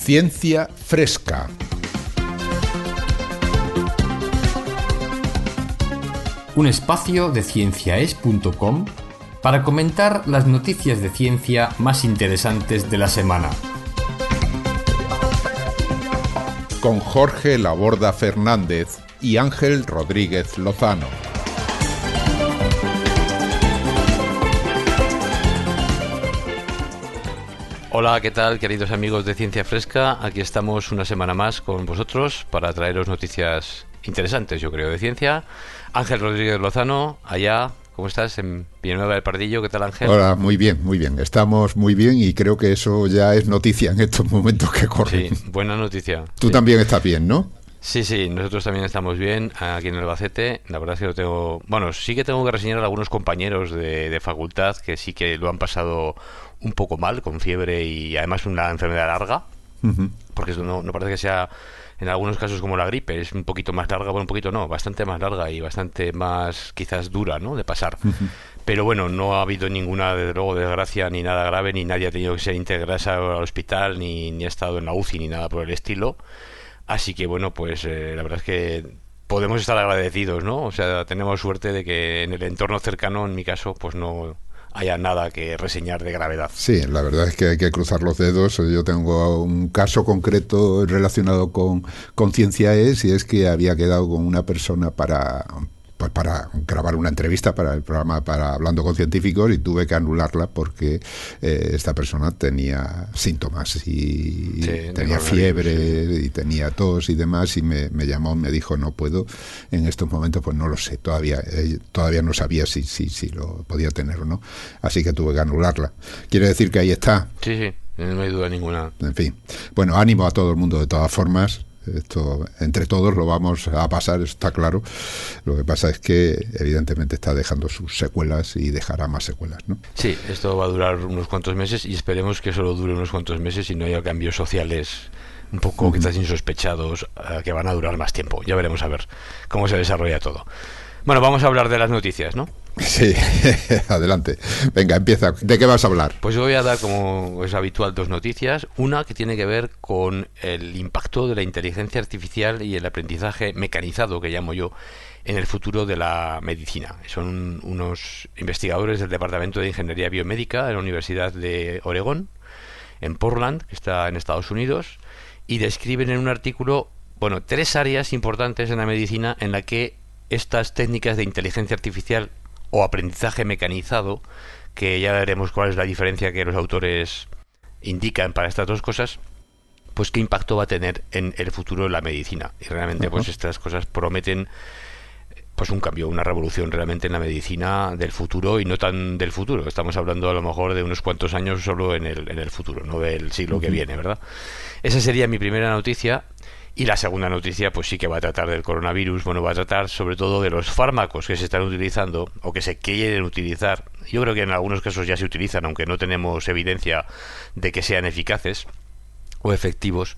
Ciencia Fresca. Un espacio de cienciaes.com para comentar las noticias de ciencia más interesantes de la semana. Con Jorge Laborda Fernández y Ángel Rodríguez Lozano. Hola, ¿qué tal, queridos amigos de Ciencia Fresca? Aquí estamos una semana más con vosotros para traeros noticias interesantes, yo creo, de ciencia. Ángel Rodríguez Lozano, allá, ¿cómo estás? En Villanueva del Pardillo, ¿qué tal, Ángel? Hola, muy bien, muy bien. Estamos muy bien y creo que eso ya es noticia en estos momentos que corren. Sí, buena noticia. Tú también estás bien, ¿no? Sí, nosotros también estamos bien aquí en Albacete. La verdad es que lo tengo... Bueno, sí que tengo que reseñar a algunos compañeros de facultad que sí que lo han pasado un poco mal, con fiebre y además una enfermedad larga. Porque eso no parece que sea, en algunos casos, como la gripe, es un poquito más larga, bueno, un poquito no, bastante más larga y bastante más, quizás, dura, ¿no?, de pasar. Pero bueno, no ha habido ninguna, desde luego, desgracia, ni nada grave, ni nadie ha tenido que ser ingresado al hospital, ni ha estado en la UCI, ni nada por el estilo. Así que bueno, pues la verdad es que podemos estar agradecidos, ¿no? O sea, tenemos suerte de que en el entorno cercano, en mi caso, pues no haya nada que reseñar de gravedad. Sí, la verdad es que hay que cruzar los dedos. Yo tengo un caso concreto relacionado con Cienciaes, y es que había quedado con una persona para grabar una entrevista para el programa para Hablando con Científicos, y tuve que anularla porque esta persona tenía síntomas y tenía fiebre y tenía tos y demás, y me llamó, me dijo: no puedo en estos momentos, pues no lo sé, todavía no sabía si lo podía tener o no, así que tuve que anularla. Quiere decir que ahí está. Sí, no hay duda ninguna. En fin, bueno, ánimo a todo el mundo de todas formas. Esto entre todos lo vamos a pasar, está claro. Lo que pasa es que evidentemente está dejando sus secuelas y dejará más secuelas, ¿no? Sí, esto va a durar unos cuantos meses y esperemos que solo dure unos cuantos meses y no haya cambios sociales un poco quizás insospechados que van a durar más tiempo. Ya veremos a ver cómo se desarrolla todo. Bueno, vamos a hablar de las noticias, ¿no? Sí, adelante. Venga, empieza. ¿De qué vas a hablar? Pues yo voy a dar, como es habitual, dos noticias. Una que tiene que ver con el impacto de la inteligencia artificial y el aprendizaje mecanizado, que llamo yo, en el futuro de la medicina. Son unos investigadores del Departamento de Ingeniería Biomédica de la Universidad de Oregón, en Portland, que está en Estados Unidos, y describen en un artículo, bueno, 3 áreas importantes en la medicina en la que estas técnicas de inteligencia artificial o aprendizaje mecanizado, que ya veremos cuál es la diferencia que los autores indican para estas dos cosas, pues qué impacto va a tener en el futuro de la medicina. Y realmente pues estas cosas prometen pues un cambio, una revolución realmente en la medicina del futuro, y no tan del futuro. Estamos hablando a lo mejor de unos cuantos años solo en el futuro, no del siglo que viene, ¿verdad? Esa sería mi primera noticia. Y la segunda noticia, pues sí que va a tratar del coronavirus. Bueno, va a tratar sobre todo de los fármacos que se están utilizando o que se quieren utilizar. Yo creo que en algunos casos ya se utilizan, aunque no tenemos evidencia de que sean eficaces o efectivos.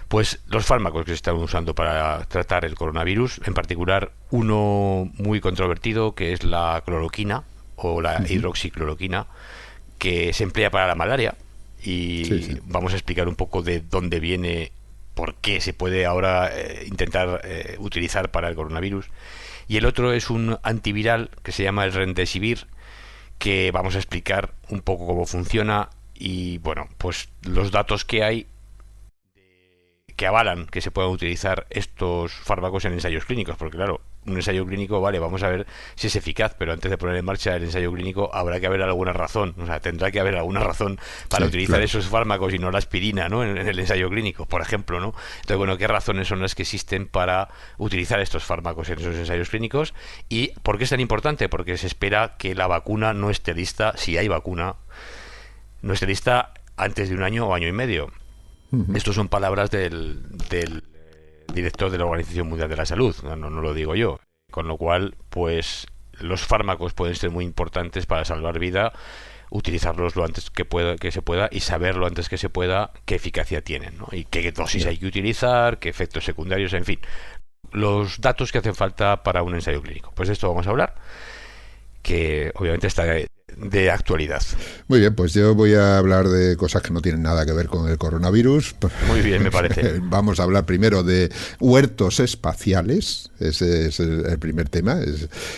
Pues los fármacos que se están usando para tratar el coronavirus, en particular uno muy controvertido, que es la cloroquina o la hidroxicloroquina, que se emplea para la malaria. Y vamos a explicar un poco de dónde viene, por qué se puede ahora intentar utilizar para el coronavirus. Y el otro es un antiviral que se llama el Remdesivir, que vamos a explicar un poco cómo funciona y, bueno, pues los datos que hay que avalan que se puedan utilizar estos fármacos en ensayos clínicos, porque claro, un ensayo clínico, vale, vamos a ver si es eficaz, pero antes de poner en marcha el ensayo clínico habrá que haber alguna razón, o sea, tendrá que haber alguna razón para utilizar esos fármacos y no la aspirina, ¿no?, en el ensayo clínico, por ejemplo, ¿no? Entonces, bueno, ¿qué razones son las que existen para utilizar estos fármacos en esos ensayos clínicos? ¿Y por qué es tan importante? Porque se espera que la vacuna no esté lista, si hay vacuna, no esté lista antes de 1 año o año y medio. Estos son palabras del director de la Organización Mundial de la Salud, no lo digo yo. Con lo cual, pues los fármacos pueden ser muy importantes para salvar vida, utilizarlos lo antes que se pueda y saber lo antes que se pueda qué eficacia tienen, ¿no? Y qué dosis hay que utilizar, qué efectos secundarios, en fin, los datos que hacen falta para un ensayo clínico. Pues de esto vamos a hablar, que obviamente está de actualidad. Muy bien, pues yo voy a hablar de cosas que no tienen nada que ver con el coronavirus. Muy bien, me parece. Vamos a hablar primero de huertos espaciales. Ese es el primer tema.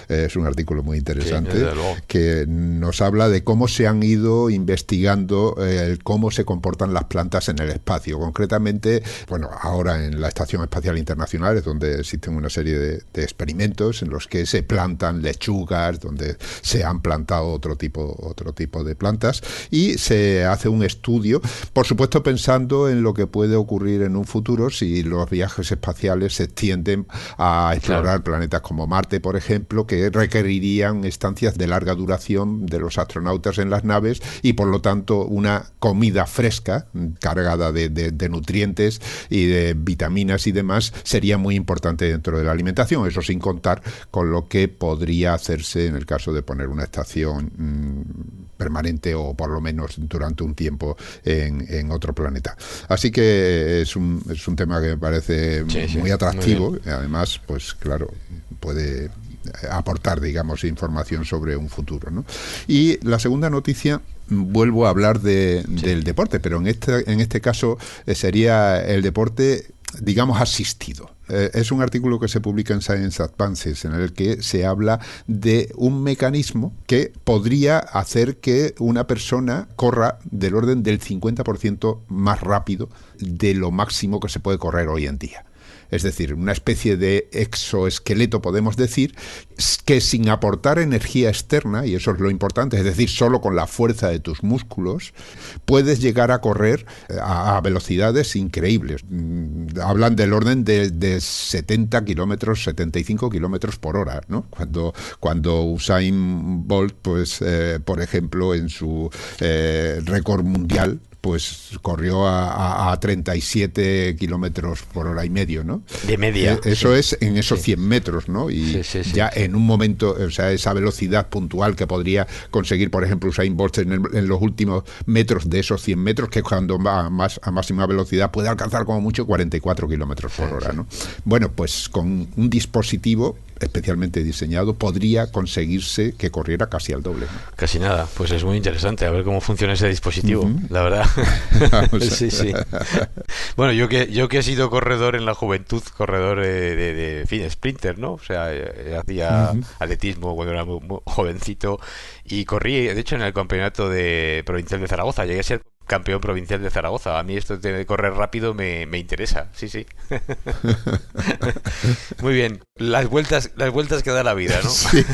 Es un artículo muy interesante, sí, desde luego, que nos habla de cómo se han ido investigando cómo se comportan las plantas en el espacio. Concretamente, bueno, ahora en la Estación Espacial Internacional es donde existen una serie de experimentos en los que se plantan lechugas, donde se han plantado otro tipo de plantas, y se hace un estudio, por supuesto pensando en lo que puede ocurrir en un futuro si los viajes espaciales se extienden a explorar planetas como Marte, por ejemplo, que requerirían estancias de larga duración de los astronautas en las naves y por lo tanto una comida fresca, cargada de nutrientes y de vitaminas y demás, sería muy importante dentro de la alimentación. Eso sin contar con lo que podría hacerse en el caso de poner una estación permanente o por lo menos durante un tiempo en otro planeta. Así que es un tema que me parece muy atractivo, muy y además, pues claro, puede aportar, digamos, información sobre un futuro, ¿no? Y la segunda noticia, vuelvo a hablar del deporte, pero en este caso sería el deporte, digamos, asistido. Es un artículo que se publica en Science Advances, en el que se habla de un mecanismo que podría hacer que una persona corra del orden del 50% más rápido de lo máximo que se puede correr hoy en día. Es decir, una especie de exoesqueleto, podemos decir, que sin aportar energía externa, y eso es lo importante, es decir, solo con la fuerza de tus músculos, puedes llegar a correr a velocidades increíbles. Hablan del orden de 70 kilómetros, 75 kilómetros por hora, ¿no? Cuando Usain Bolt, pues, por ejemplo, en su récord mundial, pues corrió a 37 kilómetros por hora y medio, ¿no? De media. Eso es en esos 100 metros, ¿no? Y ya en un momento, o sea, esa velocidad puntual que podría conseguir, por ejemplo, Usain Bolt en los últimos metros de esos 100 metros, que cuando va a máxima velocidad puede alcanzar como mucho 44 kilómetros por hora, ¿no? Bueno, pues con un dispositivo especialmente diseñado podría conseguirse que corriera casi al doble, ¿no? Casi nada. Pues es muy interesante a ver cómo funciona ese dispositivo, la verdad. Sí. Bueno, yo que he sido corredor en la juventud, corredor de fin, sprinter, ¿no? O sea, hacía atletismo cuando era muy jovencito y corrí, de hecho, en el campeonato provincial de Zaragoza. Llegué a ser campeón provincial de Zaragoza. A mí esto de correr rápido me interesa, sí. Muy bien, las vueltas que da la vida, ¿no? Sí.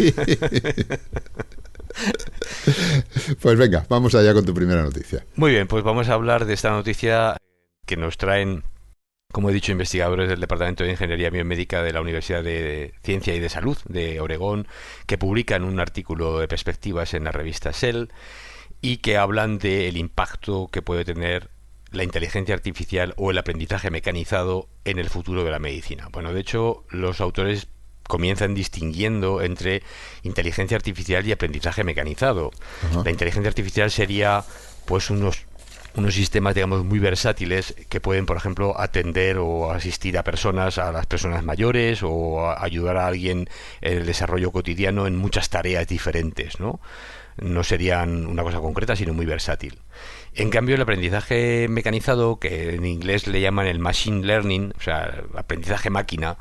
Pues venga, vamos allá con tu primera noticia. Muy bien, pues vamos a hablar de esta noticia que nos traen, como he dicho, investigadores del Departamento de Ingeniería Biomédica de la Universidad de Ciencia y de Salud de Oregón, que publican un artículo de perspectivas en la revista Cell y que hablan del impacto que puede tener la inteligencia artificial o el aprendizaje mecanizado en el futuro de la medicina. Bueno, de hecho, los autores comienzan distinguiendo entre inteligencia artificial y aprendizaje mecanizado. La inteligencia artificial sería, pues, unos sistemas, digamos, muy versátiles que pueden, por ejemplo, atender o asistir a las personas mayores o ayudar a alguien en el desarrollo cotidiano en muchas tareas diferentes, ¿no? No serían una cosa concreta, sino muy versátil. En cambio, el aprendizaje mecanizado, que en inglés le llaman el machine learning, o sea, aprendizaje máquina,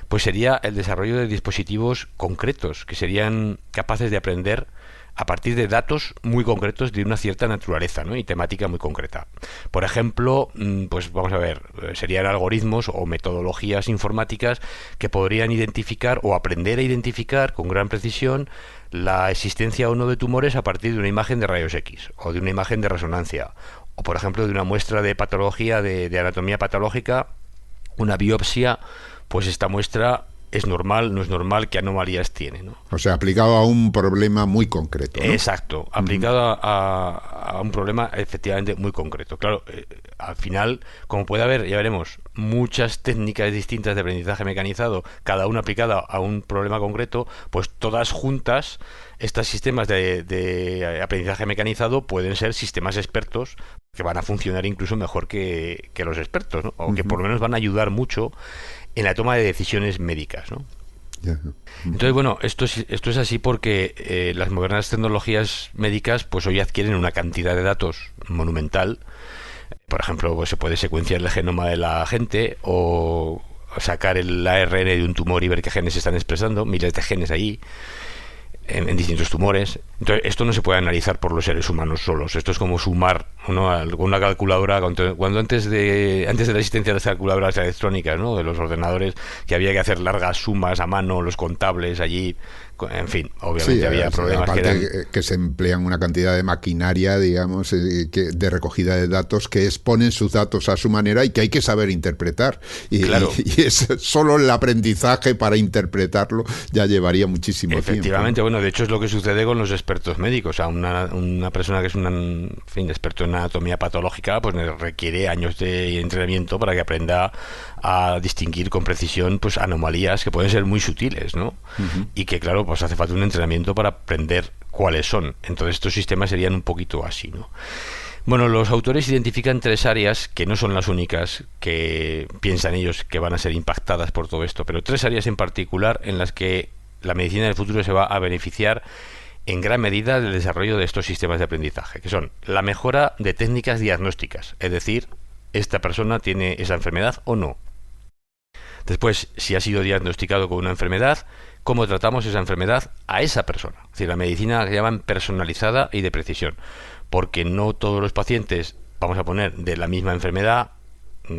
pues sería el desarrollo de dispositivos concretos que serían capaces de aprender a partir de datos muy concretos de una cierta naturaleza, ¿no? Y temática muy concreta. Por ejemplo, pues vamos a ver, serían algoritmos o metodologías informáticas que podrían identificar o aprender a identificar con gran precisión la existencia o no de tumores a partir de una imagen de rayos X o de una imagen de resonancia o, por ejemplo, de una muestra de patología, de anatomía patológica, una biopsia, pues esta muestra es normal, no es normal, qué anomalías tiene, ¿no? O sea, aplicado a un problema muy concreto, ¿no? Exacto, aplicado a un problema efectivamente muy concreto. Claro, al final, como puede haber, ya veremos, muchas técnicas distintas de aprendizaje mecanizado, cada una aplicada a un problema concreto, pues todas juntas, estos sistemas de aprendizaje mecanizado pueden ser sistemas expertos que van a funcionar incluso mejor que los expertos, ¿no? O que por lo menos van a ayudar mucho en la toma de decisiones médicas, ¿no? Ya. Entonces, bueno, esto es así porque las modernas tecnologías médicas pues hoy adquieren una cantidad de datos monumental. Por ejemplo, pues se puede secuenciar el genoma de la gente o sacar el ARN de un tumor y ver qué genes se están expresando, miles de genes ahí en distintos tumores. Entonces, esto no se puede analizar por los seres humanos solos. Esto es como sumar, ¿no?, con una calculadora. Cuando antes de la existencia de las calculadoras electrónicas, ¿no?, de los ordenadores, que había que hacer largas sumas a mano, los contables allí, en fin, obviamente Sí, había problemas que aparte eran... que se emplean una cantidad de maquinaria, digamos, de recogida de datos que exponen sus datos a su manera y que hay que saber interpretar. Claro. Y es solo el aprendizaje para interpretarlo ya llevaría muchísimo tiempo, Efectivamente, ¿no? bueno, de hecho es lo que sucede con los expertos médicos. O sea, una persona que es un, en fin, experto en anatomía patológica, pues requiere años de entrenamiento para que aprenda a distinguir con precisión pues anomalías que pueden ser muy sutiles, ¿no? Uh-huh. Y que, claro, pues hace falta un entrenamiento para aprender cuáles son. Entonces estos sistemas serían un poquito así, ¿no? Bueno, los autores identifican tres áreas que no son las únicas que piensan ellos que van a ser impactadas por todo esto, pero tres áreas en particular en las que la medicina del futuro se va a beneficiar en gran medida del desarrollo de estos sistemas de aprendizaje, que son la mejora de técnicas diagnósticas, es decir, esta persona tiene esa enfermedad o no. Después, si ha sido diagnosticado con una enfermedad, cómo tratamos esa enfermedad a esa persona. Es decir, la medicina que llaman personalizada y de precisión, porque no todos los pacientes, vamos a poner, de la misma enfermedad,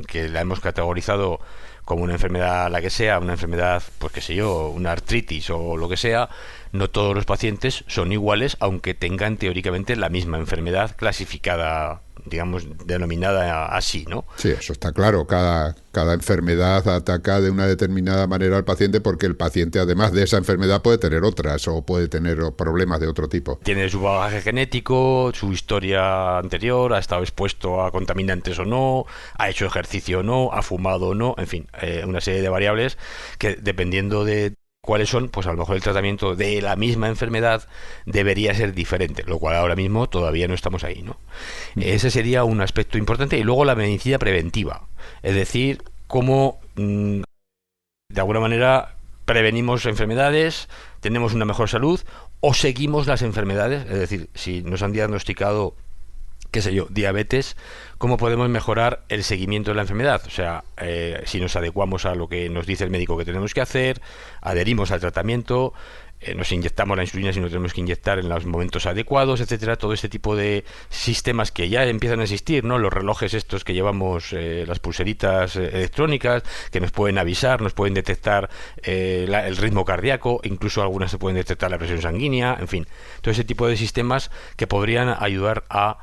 que la hemos categorizado como una enfermedad, la que sea, una enfermedad, pues qué sé yo, una artritis o lo que sea, no todos los pacientes son iguales, aunque tengan teóricamente la misma enfermedad clasificada, digamos, denominada así, ¿no? Sí, eso está claro. Cada enfermedad ataca de una determinada manera al paciente porque el paciente, además de esa enfermedad, puede tener otras o puede tener problemas de otro tipo. Tiene su bagaje genético, su historia anterior, ha estado expuesto a contaminantes o no, ha hecho ejercicio o no, ha fumado o no, en fin, una serie de variables que dependiendo de cuáles son, pues a lo mejor el tratamiento de la misma enfermedad debería ser diferente, lo cual ahora mismo todavía no estamos ahí, ¿no? Ese sería un aspecto importante. Y luego la medicina preventiva, es decir, cómo de alguna manera prevenimos enfermedades, tenemos una mejor salud o seguimos las enfermedades, es decir, si nos han diagnosticado, qué sé yo, diabetes, ¿cómo podemos mejorar el seguimiento de la enfermedad? O sea, si nos adecuamos a lo que nos dice el médico que tenemos que hacer, adherimos al tratamiento, nos inyectamos la insulina si no tenemos que inyectar en los momentos adecuados, etcétera. Todo este tipo de sistemas que ya empiezan a existir, ¿no? Los relojes estos que llevamos, las pulseritas electrónicas, que nos pueden avisar, nos pueden detectar el ritmo cardíaco, incluso algunas se pueden detectar la presión sanguínea, en fin. Todo ese tipo de sistemas que podrían ayudar a,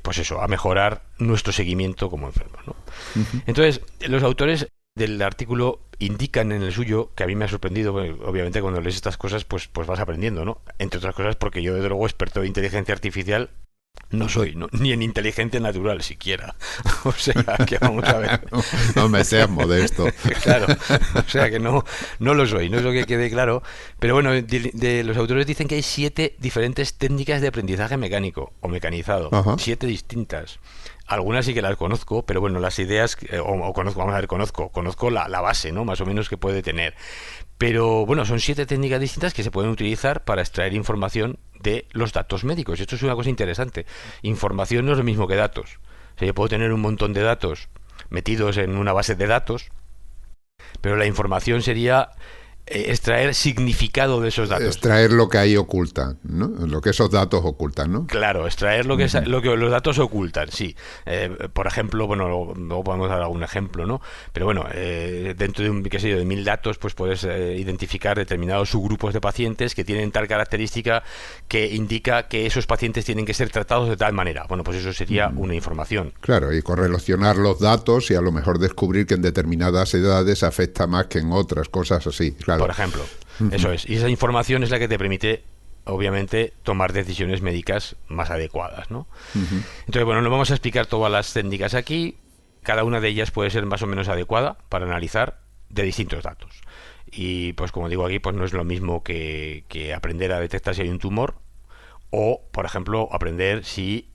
pues eso, a mejorar nuestro seguimiento como enfermos, ¿no? Uh-huh. Entonces, los autores del artículo indican en el suyo, que a mí me ha sorprendido, obviamente cuando lees estas cosas pues vas aprendiendo, ¿no? Entre otras cosas porque yo desde luego experto de inteligencia artificial no soy, ¿no? Ni en inteligencia natural siquiera. O sea, que vamos a ver. No me seas modesto. Claro, o sea que no lo soy, no es lo que quede claro. Pero bueno, de los autores dicen que hay 7 diferentes técnicas de aprendizaje mecánico o mecanizado. Ajá. 7 distintas. Algunas sí que las conozco, pero bueno, las ideas, conozco la base, ¿no? Más o menos que puede tener. Pero bueno, son 7 técnicas distintas que se pueden utilizar para extraer información de los datos médicos. Y esto es una cosa interesante. Información no es lo mismo que datos. O sea, yo puedo tener un montón de datos metidos en una base de datos, pero la información sería extraer significado de esos datos. Extraer lo que ahí ocultan, ¿no? Lo que esos datos ocultan, ¿no? Claro, extraer lo que los datos ocultan, sí. Por ejemplo, bueno, luego podemos dar algún ejemplo, ¿no? Pero bueno, dentro de qué sé yo, de 1000 datos, pues puedes identificar determinados subgrupos de pacientes que tienen tal característica que indica que esos pacientes tienen que ser tratados de tal manera. Bueno, pues eso sería una información. Claro, y correlacionar los datos y a lo mejor descubrir que en determinadas edades afecta más que en otras, cosas así, claro. Por ejemplo, eso es. Y esa información es la que te permite, obviamente, tomar decisiones médicas más adecuadas, ¿no? Entonces, bueno, no vamos a explicar todas las técnicas aquí. Cada una de ellas puede ser más o menos adecuada para analizar de distintos datos. Y, pues como digo aquí, pues no es lo mismo que aprender a detectar si hay un tumor o, por ejemplo, aprender si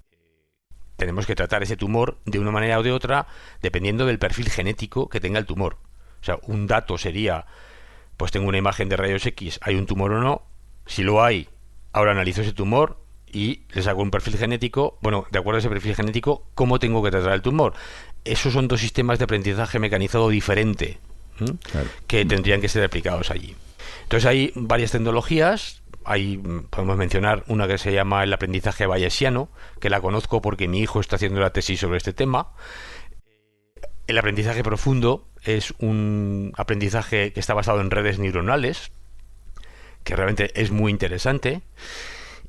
tenemos que tratar ese tumor de una manera o de otra dependiendo del perfil genético que tenga el tumor. O sea, un dato sería pues tengo una imagen de rayos X, ¿hay un tumor o no? Si lo hay, ahora analizo ese tumor y le saco un perfil genético. Bueno, de acuerdo a ese perfil genético, ¿cómo tengo que tratar el tumor? Esos son dos sistemas de aprendizaje mecanizado diferente, claro, que tendrían que ser aplicados allí. Entonces hay varias tecnologías. Podemos mencionar una que se llama el aprendizaje bayesiano, que la conozco porque mi hijo está haciendo la tesis sobre este tema. El aprendizaje profundo es un aprendizaje que está basado en redes neuronales, que realmente es muy interesante.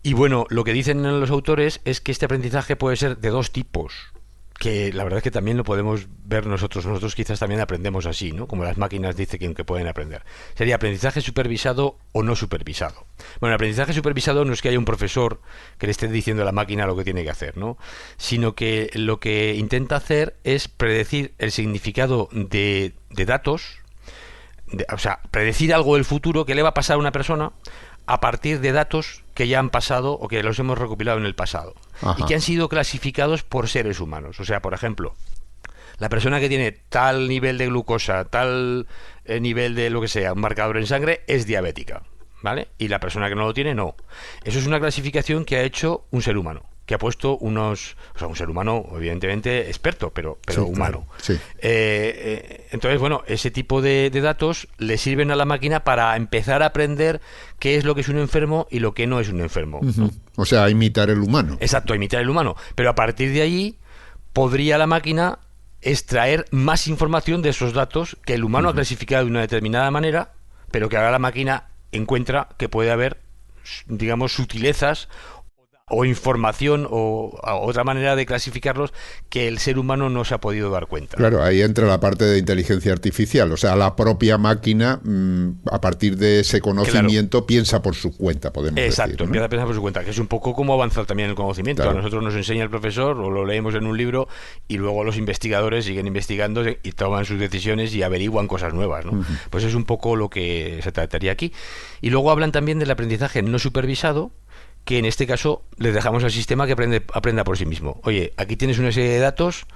Y bueno, lo que dicen los autores es que este aprendizaje puede ser de dos tipos, que la verdad es que también lo podemos ver nosotros. Nosotros quizás también aprendemos así, ¿no? Como las máquinas dicen que pueden aprender. Sería aprendizaje supervisado o no supervisado. Bueno, el aprendizaje supervisado no es que haya un profesor que le esté diciendo a la máquina lo que tiene que hacer, ¿no? Sino que lo que intenta hacer es predecir el significado de datos, o sea, predecir algo del futuro que le va a pasar a una persona a partir de datos que ya han pasado o que los hemos recopilado en el pasado. Ajá. Y que han sido clasificados por seres humanos. O sea, por ejemplo, la persona que tiene tal nivel de glucosa, tal nivel de lo que sea, un marcador en sangre, es diabética, ¿vale? Y la persona que no lo tiene, no. Eso es una clasificación que ha hecho un ser humano, que ha puesto un ser humano evidentemente experto, pero sí, humano. Claro, sí. Entonces, bueno, ese tipo de datos le sirven a la máquina para empezar a aprender qué es lo que es un enfermo y lo que no es un enfermo. Uh-huh. O sea, imitar el humano. Exacto, imitar el humano. Pero a partir de allí podría la máquina extraer más información de esos datos que el humano ha clasificado de una determinada manera, pero que ahora la máquina encuentra que puede haber, digamos, sutilezas o información o otra manera de clasificarlos que el ser humano no se ha podido dar cuenta. Claro, ahí entra la parte de inteligencia artificial, o sea, la propia máquina a partir de ese conocimiento, claro, piensa por su cuenta, podemos decir. Exacto, empieza a pensar por su cuenta, que es un poco como avanzar también el conocimiento. Claro. A nosotros nos enseña el profesor o lo leemos en un libro y luego los investigadores siguen investigando y toman sus decisiones y averiguan cosas nuevas, ¿no? Uh-huh. Pues es un poco lo que se trataría aquí. Y luego hablan también del aprendizaje no supervisado, que en este caso le dejamos al sistema que aprenda por sí mismo. Oye, aquí tienes una serie de datos,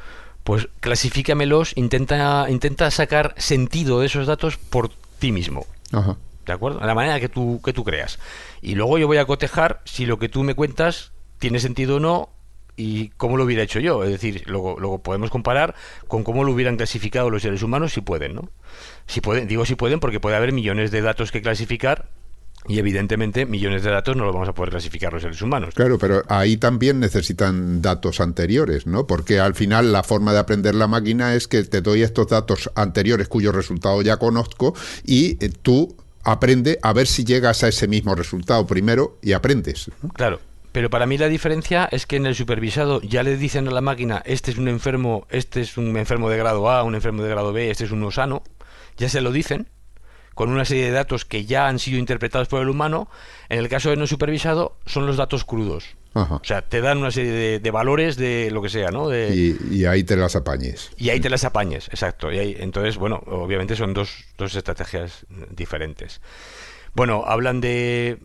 pues clasifícamelos, intenta sacar sentido de esos datos por ti mismo. Ajá. ¿De acuerdo? De la manera que tú creas. Y luego yo voy a cotejar si lo que tú me cuentas tiene sentido o no y cómo lo hubiera hecho yo. Es decir, luego podemos comparar con cómo lo hubieran clasificado los seres humanos si pueden, ¿no? Si pueden, digo si pueden porque puede haber millones de datos que clasificar. Y evidentemente millones de datos no los vamos a poder clasificar los seres humanos. Claro, pero ahí también necesitan datos anteriores, ¿no? Porque al final la forma de aprender la máquina es que te doy estos datos anteriores cuyo resultado ya conozco y tú aprende a ver si llegas a ese mismo resultado primero y aprendes, ¿no? Claro, pero para mí la diferencia es que en el supervisado ya le dicen a la máquina este es un enfermo de grado A, un enfermo de grado B, este es uno sano, ya se lo dicen con una serie de datos que ya han sido interpretados por el humano. En el caso de no supervisado, son los datos crudos. Ajá. O sea, te dan una serie de valores de lo que sea, ¿no? Y ahí te las apañes. Y ahí te las apañes, exacto. Entonces, bueno, obviamente son dos estrategias diferentes. Bueno, hablan de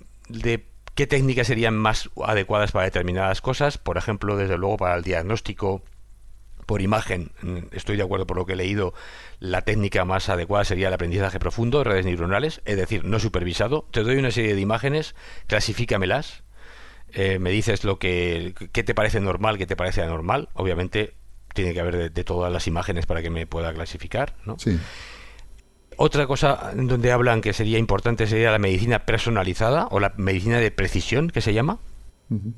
qué técnicas serían más adecuadas para determinadas cosas. Por ejemplo, desde luego para el diagnóstico por imagen, estoy de acuerdo por lo que he leído, la técnica más adecuada sería el aprendizaje profundo, redes neuronales, es decir, no supervisado. Te doy una serie de imágenes, clasifícamelas, me dices qué te parece normal, qué te parece anormal. Obviamente tiene que haber de todas las imágenes para que me pueda clasificar, ¿no? Sí. Otra cosa donde hablan que sería importante sería la medicina personalizada o la medicina de precisión, que se llama. Uh-huh.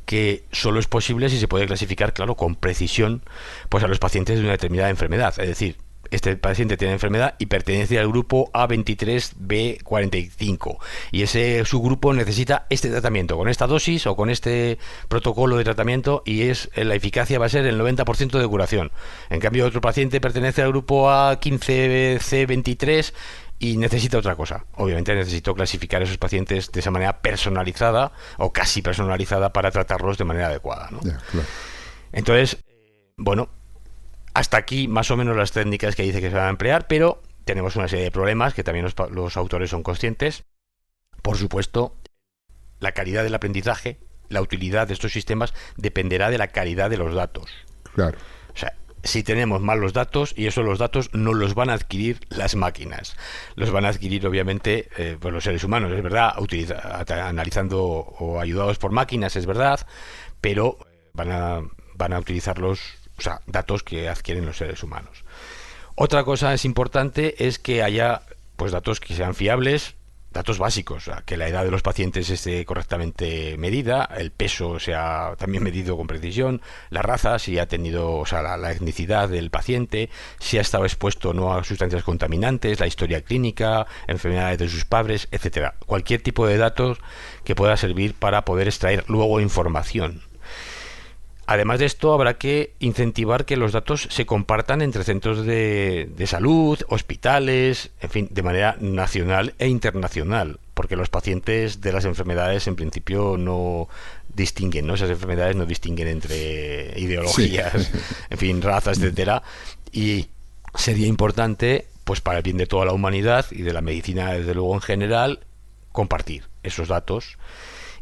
Que solo es posible si se puede clasificar, claro, con precisión, pues a los pacientes de una determinada enfermedad. Es decir, este paciente tiene enfermedad y pertenece al grupo A23B45 y ese subgrupo necesita este tratamiento con esta dosis o con este protocolo de tratamiento y la eficacia va a ser el 90% de curación. En cambio, otro paciente pertenece al grupo A15C23 y necesita otra cosa. Obviamente necesito clasificar a esos pacientes de esa manera personalizada o casi personalizada para tratarlos de manera adecuada, ¿no? Yeah, claro. Entonces, bueno, hasta aquí más o menos las técnicas que dice que se van a emplear, pero tenemos una serie de problemas que también los autores son conscientes. Por supuesto, la calidad del aprendizaje, la utilidad de estos sistemas dependerá de la calidad de los datos. Claro. O sea, si tenemos malos datos, y esos los datos no los van a adquirir las máquinas, los van a adquirir obviamente pues los seres humanos, es verdad, analizando o ayudados por máquinas, es verdad, pero van a utilizar o sea, datos que adquieren los seres humanos. Otra cosa es importante es que haya pues datos que sean fiables, datos básicos, o sea, que la edad de los pacientes esté correctamente medida, el peso sea también medido con precisión, la raza, si ha tenido, o sea, la etnicidad del paciente, si ha estado expuesto o no a sustancias contaminantes, la historia clínica, enfermedades de sus padres, etcétera. Cualquier tipo de datos que pueda servir para poder extraer luego información. Además de esto, habrá que incentivar que los datos se compartan entre centros de salud, hospitales, en fin, de manera nacional e internacional, porque los pacientes de las enfermedades en principio no distinguen, ¿no? Esas enfermedades no distinguen entre ideologías, sí. En fin, razas, etcétera, y sería importante, pues para el bien de toda la humanidad y de la medicina desde luego en general, compartir esos datos.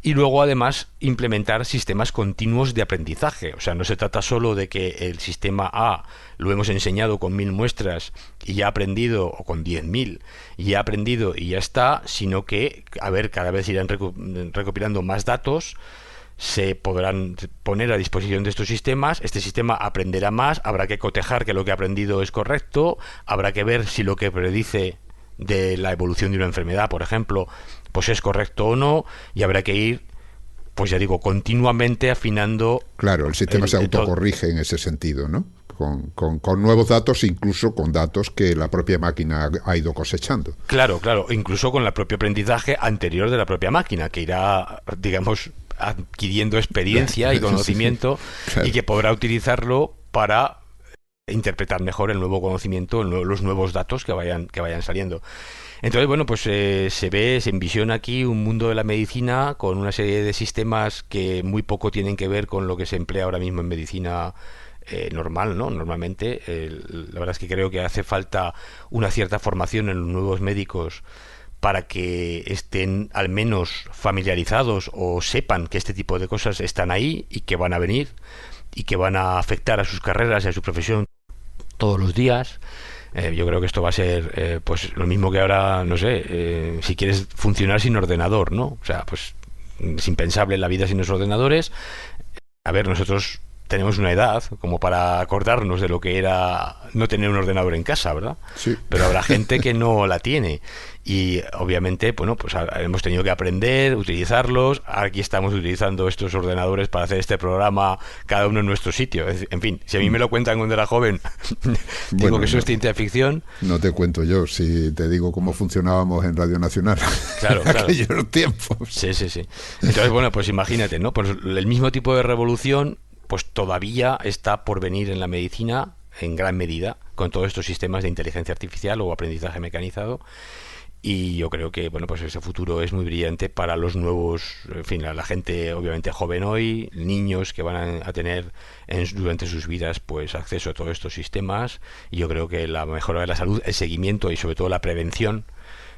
Y luego, además, implementar sistemas continuos de aprendizaje. O sea, no se trata solo de que el sistema A lo hemos enseñado con 1000 muestras y ya ha aprendido, o con 10.000, y ya ha aprendido y ya está, sino que, a ver, cada vez irán recopilando más datos, se podrán poner a disposición de estos sistemas, este sistema aprenderá más, habrá que cotejar que lo que ha aprendido es correcto, habrá que ver si lo que predice de la evolución de una enfermedad, por ejemplo, pues es correcto o no, y habrá que ir, pues ya digo, continuamente afinando. Claro, el sistema se autocorrige en ese sentido, ¿no? Con nuevos datos, incluso con datos que la propia máquina ha ido cosechando. Claro, incluso con el propio aprendizaje anterior de la propia máquina, que irá, digamos, adquiriendo experiencia y conocimiento, sí. Claro. Y que podrá utilizarlo para interpretar mejor el nuevo conocimiento, los nuevos datos que vayan saliendo. Entonces, bueno, pues se envisiona aquí un mundo de la medicina con una serie de sistemas que muy poco tienen que ver con lo que se emplea ahora mismo en medicina normal, ¿no? Normalmente, la verdad es que creo que hace falta una cierta formación en los nuevos médicos para que estén al menos familiarizados o sepan que este tipo de cosas están ahí y que van a venir y que van a afectar a sus carreras y a su profesión todos los días. Yo creo que esto va a ser pues lo mismo que ahora, no sé, si quieres funcionar sin ordenador, ¿no? O sea, pues es impensable la vida sin los ordenadores. A ver, nosotros tenemos una edad como para acordarnos de lo que era no tener un ordenador en casa, ¿verdad? Sí. Pero habrá gente que no la tiene. Y obviamente, bueno, pues hemos tenido que aprender, utilizarlos. Aquí estamos utilizando estos ordenadores para hacer este programa, cada uno en nuestro sitio. En fin, si a mí me lo cuentan cuando era joven, digo bueno, que eso es ciencia ficción. No te cuento yo, si te digo cómo funcionábamos en Radio Nacional. Claro, en aquellos tiempos. Sí. Entonces, bueno, pues imagínate, ¿no? Pues el mismo tipo de revolución, pues todavía está por venir en la medicina, en gran medida, con todos estos sistemas de inteligencia artificial o aprendizaje mecanizado. Y yo creo que, bueno, pues ese futuro es muy brillante para los nuevos, en fin, la gente obviamente joven hoy, niños que van a tener durante sus vidas pues acceso a todos estos sistemas. Y yo creo que la mejora de la salud, el seguimiento y sobre todo la prevención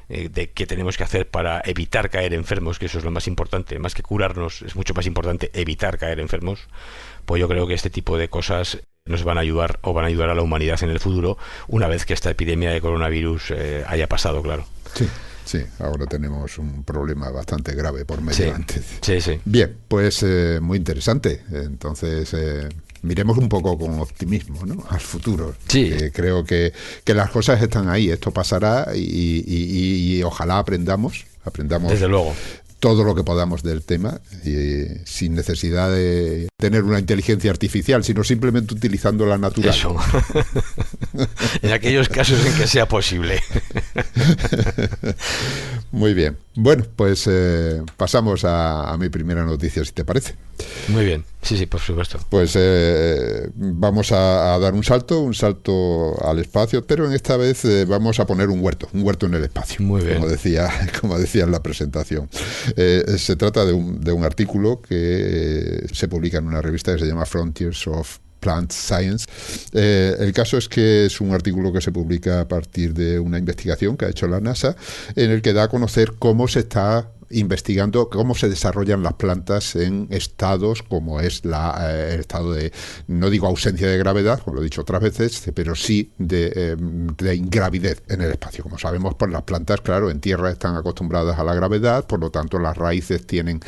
de qué tenemos que hacer para evitar caer enfermos, que eso es lo más importante, más que curarnos, es mucho más importante evitar caer enfermos. Pues yo creo que este tipo de cosas nos van a ayudar o van a ayudar a la humanidad en el futuro, una vez que esta epidemia de coronavirus haya pasado, claro. Sí, ahora tenemos un problema bastante grave por medio antes. Sí. Bien, pues muy interesante. Entonces, miremos un poco con optimismo, ¿no?, al futuro. Sí. Creo que las cosas están ahí, esto pasará y ojalá aprendamos. Desde luego. Todo lo que podamos del tema, sin necesidad de tener una inteligencia artificial, sino simplemente utilizando la natural. Eso. En aquellos casos en que sea posible. Muy bien. Bueno, pues pasamos a mi primera noticia, si te parece. Muy bien. Sí, por supuesto. Pues vamos a dar un salto al espacio, pero en esta vez vamos a poner un huerto en el espacio. Muy bien. Como decía en la presentación. Se trata de un artículo que se publica en una revista que se llama Frontiers of Plant Science. El caso es que es un artículo que se publica a partir de una investigación que ha hecho la NASA, en el que da a conocer cómo se está investigando cómo se desarrollan las plantas en estados como es el estado de, no digo ausencia de gravedad, como lo he dicho otras veces, pero sí de ingravidez en el espacio. Como sabemos, pues las plantas, claro, en tierra están acostumbradas a la gravedad, por lo tanto las raíces tienden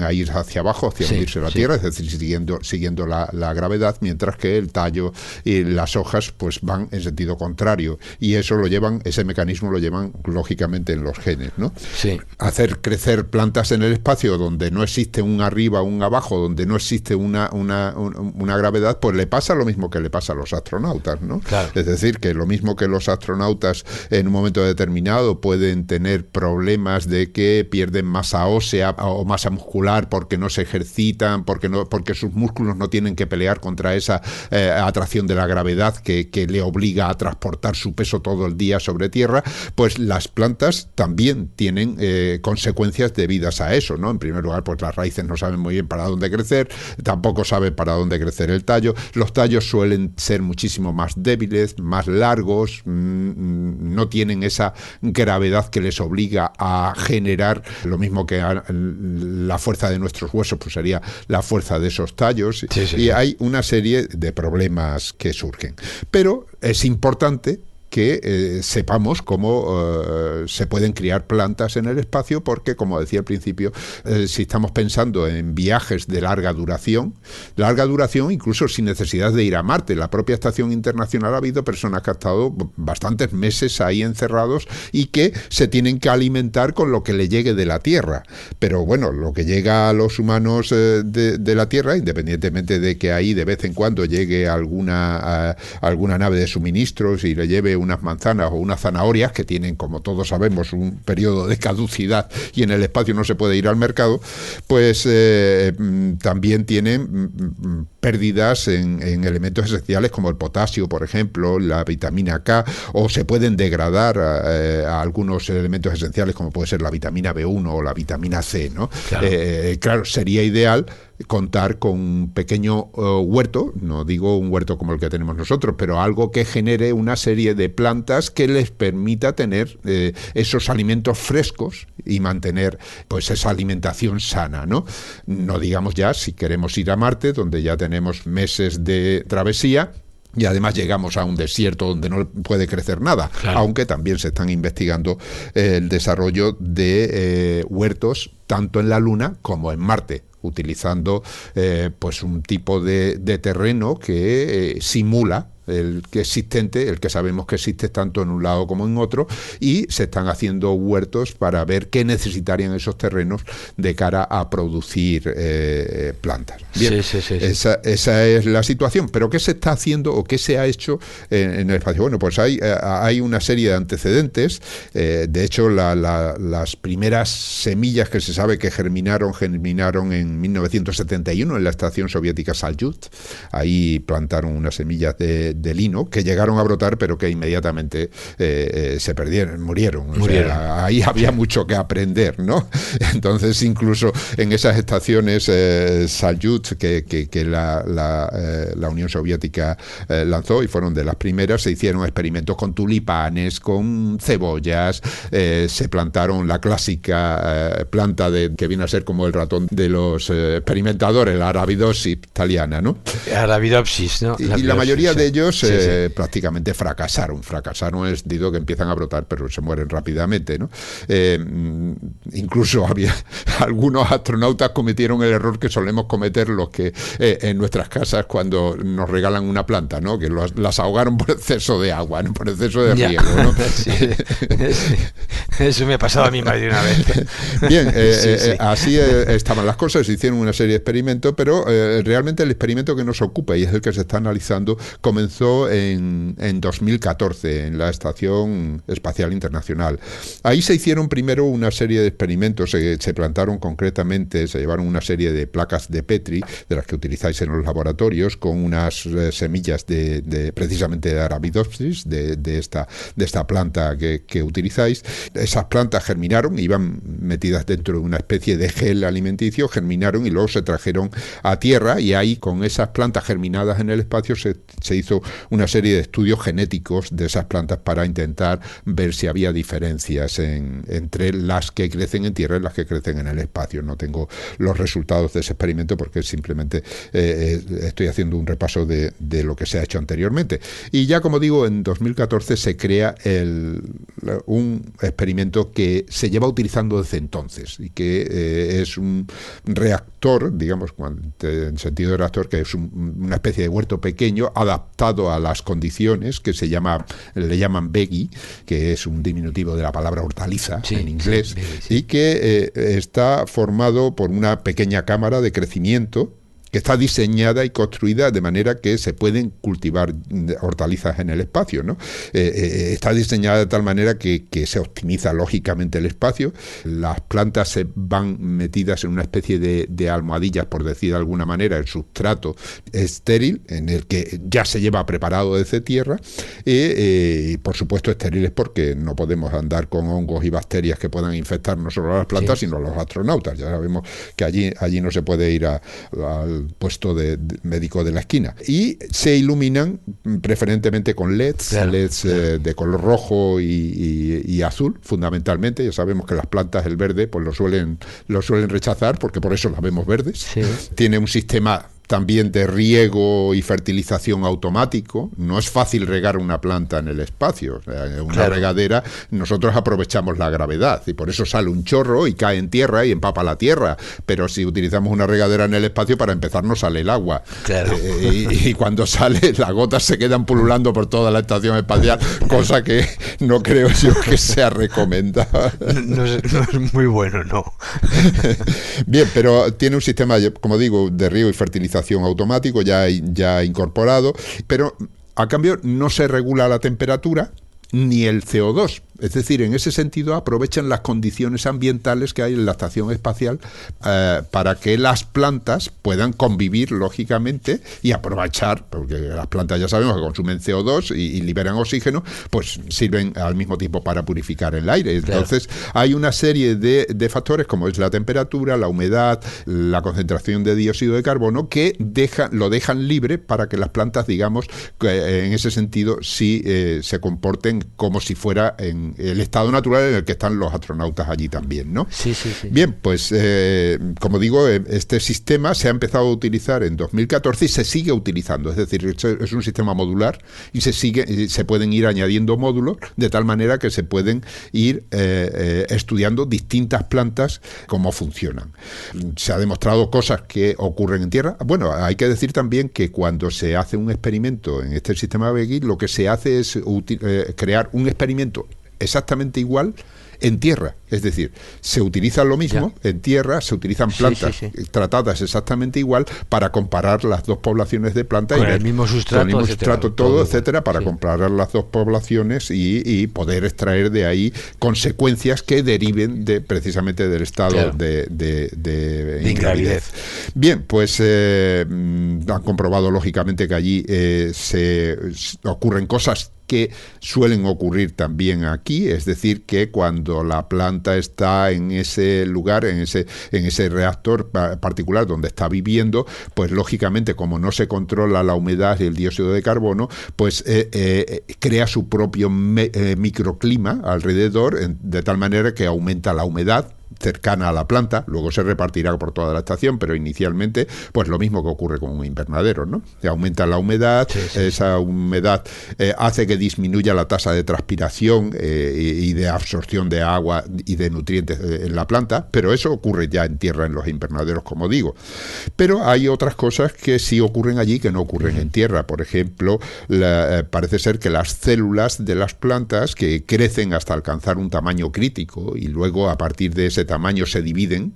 a ir hacia abajo, hacia hundirse la tierra, es decir, siguiendo la gravedad, mientras que el tallo y las hojas pues van en sentido contrario, y ese mecanismo lo llevan lógicamente en los genes, ¿no? Sí. Hacer crecer plantas en el espacio donde no existe un arriba o un abajo, donde no existe una gravedad, pues le pasa lo mismo que le pasa a los astronautas, ¿no? Claro. Es decir, que lo mismo que los astronautas en un momento determinado pueden tener problemas de que pierden masa ósea o masa muscular porque no se ejercitan, porque sus músculos no tienen que pelear contra esa atracción de la gravedad que le obliga a transportar su peso todo el día sobre tierra, pues las plantas también tienen consecuencias debidas a eso, ¿no? En primer lugar, pues las raíces no saben muy bien para dónde crecer, tampoco saben para dónde crecer el tallo, los tallos suelen ser muchísimo más débiles, más largos, no tienen esa gravedad que les obliga a generar lo mismo que la fuerza de nuestros huesos, pues sería la fuerza de esos tallos, y hay una serie de problemas que surgen. Pero es importante que sepamos cómo se pueden criar plantas en el espacio, porque, como decía al principio, si estamos pensando en viajes de larga duración, incluso sin necesidad de ir a Marte, la propia Estación Internacional, ha habido personas que han estado bastantes meses ahí encerrados y que se tienen que alimentar con lo que le llegue de la Tierra. Pero bueno, lo que llega a los humanos de la Tierra, independientemente de que ahí de vez en cuando llegue alguna nave de suministros y le lleve unas manzanas o unas zanahorias que tienen, como todos sabemos, un periodo de caducidad y en el espacio no se puede ir al mercado, pues también tienen pérdidas en elementos esenciales como el potasio, por ejemplo, la vitamina K, o se pueden degradar a algunos elementos esenciales como puede ser la vitamina B1 o la vitamina C, ¿no? Claro, claro, sería ideal contar con un pequeño huerto, no digo un huerto como el que tenemos nosotros, pero algo que genere una serie de plantas que les permita tener esos alimentos frescos y mantener pues esa alimentación sana, ¿no? No digamos ya si queremos ir a Marte, donde ya tenemos meses de travesía, y además llegamos a un desierto donde no puede crecer nada, claro, aunque también se están investigando el desarrollo de huertos tanto en la Luna como en Marte, utilizando pues un tipo de terreno que simula el que sabemos que existe tanto en un lado como en otro, y se están haciendo huertos para ver qué necesitarían esos terrenos de cara a producir plantas. Bien, sí. Esa es la situación. Pero ¿qué se está haciendo o qué se ha hecho en el espacio? Bueno, pues hay una serie de antecedentes. De hecho, las primeras semillas que se sabe que germinaron en 1971 en la estación soviética Salyut. Ahí plantaron unas semillas de lino que llegaron a brotar, pero que inmediatamente se murieron. O sea, ahí había mucho que aprender, ¿no? Entonces, incluso en esas estaciones Salyut que la Unión Soviética lanzó, y fueron de las primeras, se hicieron experimentos con tulipanes, con cebollas, se plantaron la clásica planta que viene a ser como el ratón de los experimentadores, la Arabidopsis italiana, ¿no? Arabidopsis, ¿no? Y la mayoría de ellos prácticamente fracasaron en el sentido que empiezan a brotar pero se mueren rápidamente, ¿no? Incluso había algunos astronautas cometieron el error que solemos cometer los que en nuestras casas cuando nos regalan una planta, ¿no? Que las ahogaron por exceso de agua, ¿no? Por exceso de riego, ¿no? Sí. Eso me ha pasado a mí más de una vez. Bien, así estaban las cosas, se hicieron una serie de experimentos, pero realmente el experimento que nos ocupa y es el que se está analizando comenzó en 2014 en la Estación Espacial Internacional. Ahí se hicieron primero una serie de experimentos, se plantaron concretamente, se llevaron una serie de placas de Petri, de las que utilizáis en los laboratorios, con unas semillas precisamente de Arabidopsis, de esta planta que utilizáis. Esas plantas germinaron, iban metidas dentro de una especie de gel alimenticio, germinaron y luego se trajeron a tierra, y ahí con esas plantas germinadas en el espacio se hizo hecho una serie de estudios genéticos de esas plantas para intentar ver si había diferencias entre las que crecen en tierra y las que crecen en el espacio. No tengo los resultados de ese experimento porque simplemente estoy haciendo un repaso de lo que se ha hecho anteriormente. Y ya, como digo, en 2014 se crea un experimento que se lleva utilizando desde entonces y que es un reactor, digamos, en sentido de reactor, que es una especie de huerto pequeño adaptado a las condiciones que le llaman veggie, que es un diminutivo de la palabra hortaliza en inglés, y que está formado por una pequeña cámara de crecimiento que está diseñada y construida de manera que se pueden cultivar hortalizas en el espacio, ¿no? Está diseñada de tal manera que se optimiza lógicamente el espacio. Las plantas se van metidas en una especie de almohadillas, por decir de alguna manera, el substrato estéril, en el que ya se lleva preparado desde tierra, y por supuesto estériles porque no podemos andar con hongos y bacterias que puedan infectar no solo a las plantas, sino a los astronautas. Ya sabemos que allí no se puede ir al puesto de médico de la esquina, y se iluminan preferentemente con LEDs, de color rojo y azul, fundamentalmente. Ya sabemos que las plantas, el verde, pues lo suelen rechazar, porque por eso las vemos verdes. Tiene un sistema también de riego y fertilización automático. No es fácil regar una planta en el espacio. O sea, en una regadera nosotros aprovechamos la gravedad y por eso sale un chorro y cae en tierra y empapa la tierra. Pero si utilizamos una regadera en el espacio, para empezar no sale el agua. Y cuando sale, las gotas se quedan pululando por toda la estación espacial, cosa que no creo yo que sea recomendable. No es muy bueno, no. Bien, pero tiene un sistema, como digo, de riego y fertilización automático ya incorporado, pero a cambio no se regula la temperatura ni el CO2. Es decir, en ese sentido aprovechan las condiciones ambientales que hay en la estación espacial para que las plantas puedan convivir lógicamente y aprovechar, porque las plantas ya sabemos que consumen CO2 y liberan oxígeno, pues sirven al mismo tiempo para purificar el aire. Entonces hay una serie de factores como es la temperatura, la humedad, la concentración de dióxido de carbono que lo dejan libre para que las plantas, digamos, en ese sentido sí se comporten como si fuera en el estado natural en el que están los astronautas allí también, ¿no? Sí. Bien, pues como digo, este sistema se ha empezado a utilizar en 2014 y se sigue utilizando. Es decir, es un sistema modular y se pueden ir añadiendo módulos de tal manera que se pueden ir estudiando distintas plantas, cómo funcionan. Se ha demostrado cosas que ocurren en tierra. Bueno, hay que decir también que cuando se hace un experimento en este sistema Veggie, lo que se hace es crear un experimento exactamente igual en tierra. Es decir, se utiliza lo mismo en tierra, se utilizan plantas tratadas exactamente igual para comparar las dos poblaciones de plantas con el mismo sustrato, todo, etcétera, para comparar las dos poblaciones y poder extraer de ahí consecuencias que deriven precisamente del estado de ingravidez. Bien, pues han comprobado lógicamente que allí se ocurren cosas que suelen ocurrir también aquí, es decir, que cuando la planta está en ese lugar, en ese reactor particular donde está viviendo, pues lógicamente como no se controla la humedad y el dióxido de carbono, pues crea su propio microclima alrededor, de tal manera que aumenta la humedad cercana a la planta, luego se repartirá por toda la estación, pero inicialmente pues lo mismo que ocurre con un invernadero, ¿no? Se aumenta la humedad, esa humedad hace que disminuya la tasa de transpiración y de absorción de agua y de nutrientes en la planta, pero eso ocurre ya en tierra en los invernaderos, como digo. Pero hay otras cosas que sí ocurren allí que no ocurren en tierra. Por ejemplo, parece ser que las células de las plantas que crecen hasta alcanzar un tamaño crítico y luego a partir de ese tamaño se dividen,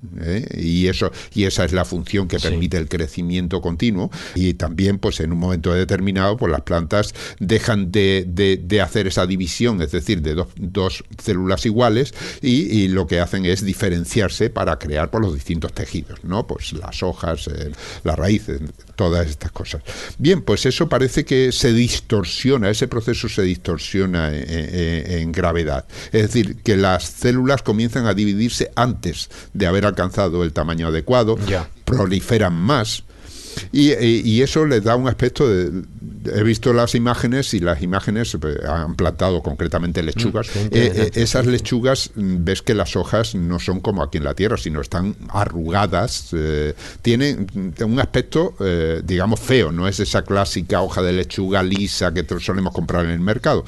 y esa es la función que permite el crecimiento continuo, y también pues en un momento determinado pues las plantas dejan de hacer esa división, es decir, de dos células iguales, y lo que hacen es diferenciarse para crear pues los distintos tejidos, ¿no? Pues las hojas, las raíces, todas estas cosas. Bien, pues eso parece que se distorsiona, ese proceso se distorsiona en gravedad, es decir, que las células comienzan a dividirse antes de haber alcanzado el tamaño adecuado, proliferan más, y eso les da un aspecto he visto las imágenes y las imágenes han plantado concretamente lechugas. Esas lechugas, ves que las hojas no son como aquí en la tierra, sino están arrugadas, tienen un aspecto, digamos, feo, no es esa clásica hoja de lechuga lisa que solemos comprar en el mercado.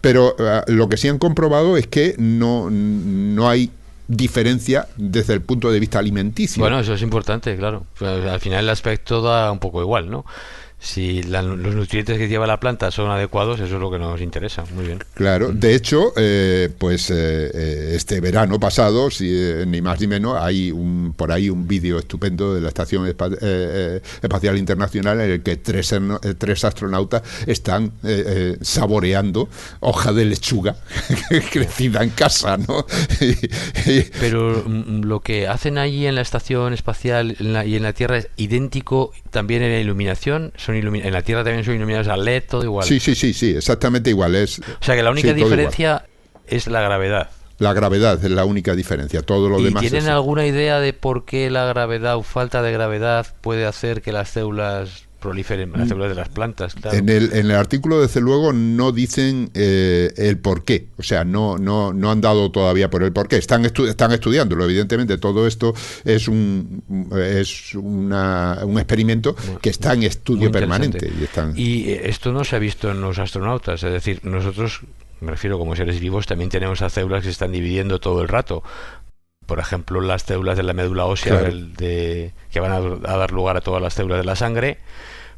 Pero lo que sí han comprobado es que no hay diferencia desde el punto de vista alimenticio. Bueno, eso es importante, claro. Pues al final el aspecto da un poco igual, ¿no? Si los nutrientes que lleva la planta son adecuados, eso es lo que nos interesa. Muy bien. Claro, de hecho, este verano pasado, ni más ni menos, hay por ahí un vídeo estupendo de la Estación Espacial Internacional en el que tres astronautas están saboreando hoja de lechuga crecida en casa, ¿no? Pero lo que hacen allí en la Estación Espacial y en la Tierra es idéntico también en la iluminación. En la Tierra también son iluminados a LED, todo igual. Sí, exactamente igual. O sea que la única diferencia es la gravedad. La gravedad es la única diferencia, todo lo demás. ¿Y tienen alguna idea de por qué la gravedad o falta de gravedad puede hacer que las células proliferen, las células de las plantas? Claro. En el artículo, desde luego, no dicen el por qué, o sea, no han dado todavía por el por qué. Están estudiándolo, evidentemente. Todo esto es un experimento que está en estudio permanente. Y esto no se ha visto en los astronautas, es decir, nosotros, me refiero como seres vivos, también tenemos a células que se están dividiendo todo el rato. Por ejemplo, las células de la médula ósea, claro, que van a dar lugar a todas las células de la sangre,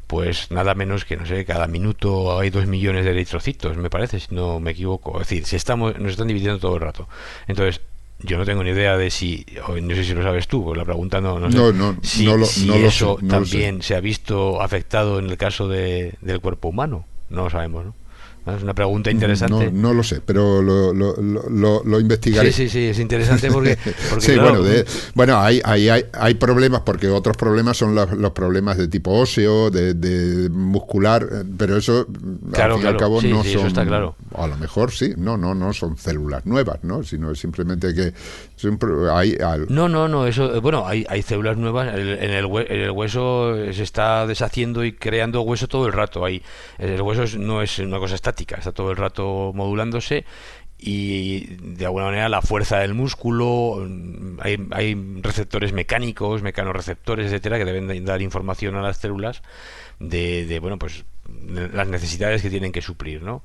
pues nada menos que, no sé, cada minuto hay 2 millones de eritrocitos, me parece, si no me equivoco. Es decir, nos están dividiendo todo el rato. Entonces, yo no tengo ni idea de no sé si lo sabes tú, pues la pregunta no sé. Si eso también se ha visto afectado en el caso del cuerpo humano. No lo sabemos, ¿no? Es una pregunta interesante. No lo sé, pero lo investigaré. Sí, es interesante porque sí, claro, bueno, hay problemas, porque otros problemas son los problemas de tipo óseo, de muscular, pero eso, claro, al fin y al cabo, no son. Eso está claro. A lo mejor sí, no son células nuevas, ¿no? Sino simplemente que hay algo. No, eso, bueno, hay células nuevas. En el hueso se está deshaciendo y creando hueso todo el rato. El hueso no es una cosa estática, está todo el rato modulándose, y de alguna manera la fuerza del músculo, hay receptores mecánicos, mecanorreceptores, etcétera, que deben dar información a las células de bueno, pues las necesidades que tienen que suplir, ¿no?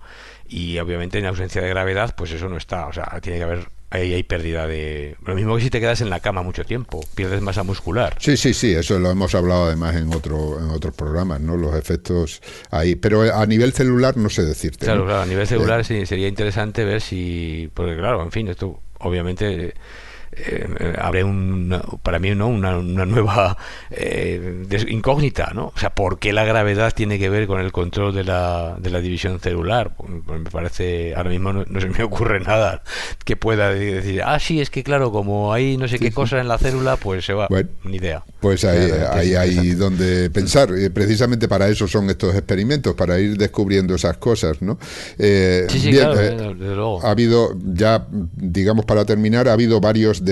Y obviamente en ausencia de gravedad, pues eso no está, o sea, tiene que haber, hay pérdida de... Lo mismo que si te quedas en la cama mucho tiempo, pierdes masa muscular. Sí, eso lo hemos hablado además en otros programas, ¿no? Los efectos ahí, pero a nivel celular no sé decirte. Claro, ¿no? Claro, a nivel celular sí, sería interesante ver si... Porque claro, en fin, esto obviamente... habrá para mí, ¿no?, una nueva incógnita, ¿no? O sea, ¿por qué la gravedad tiene que ver con el control de la división celular? Pues me parece, ahora mismo no se me ocurre nada que pueda decir, sí, es que claro, como hay no sé qué cosa en la célula, pues se va. Bueno, ni idea. Pues ahí hay donde pensar. Precisamente para eso son estos experimentos, para ir descubriendo esas cosas, ¿no? Bien, claro, desde luego. Ha habido, ya digamos para terminar, ha habido varias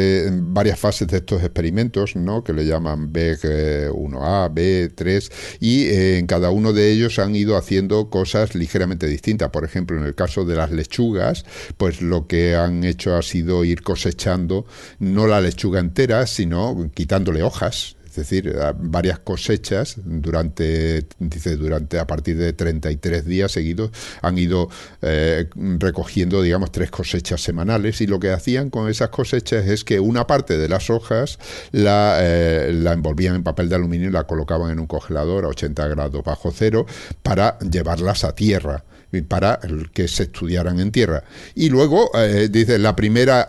fases de estos experimentos, ¿no?, que le llaman BEG 1A, B3, y en cada uno de ellos han ido haciendo cosas ligeramente distintas. Por ejemplo, en el caso de las lechugas, pues lo que han hecho ha sido ir cosechando no la lechuga entera, sino quitándole hojas. Es decir, varias cosechas durante a partir de 33 días seguidos han ido recogiendo, digamos, 3 cosechas semanales, y lo que hacían con esas cosechas es que una parte de las hojas la envolvían en papel de aluminio y la colocaban en un congelador a 80 grados bajo cero para llevarlas a tierra, para que se estudiaran en tierra. Y luego, dice, la primera,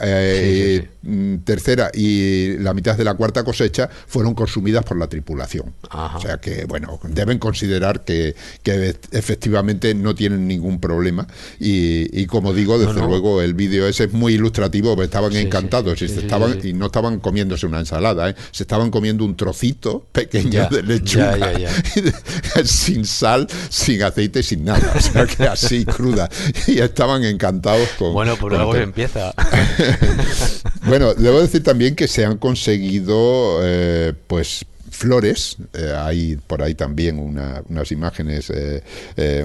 tercera y la mitad de la cuarta cosecha fueron consumidas por la tripulación. Ajá. O sea que, bueno, deben considerar que efectivamente no tienen ningún problema. Y como digo, desde luego, el vídeo ese es muy ilustrativo, porque estaban encantados y no estaban comiéndose una ensalada, se estaban comiendo un trocito pequeño de lechuga, sin sal, sin aceite, sin nada. O sea que así, cruda, y estaban encantados con... Bueno, por algo se empieza. Bueno, debo decir también que se han conseguido, pues, flores. Hay por ahí también unas imágenes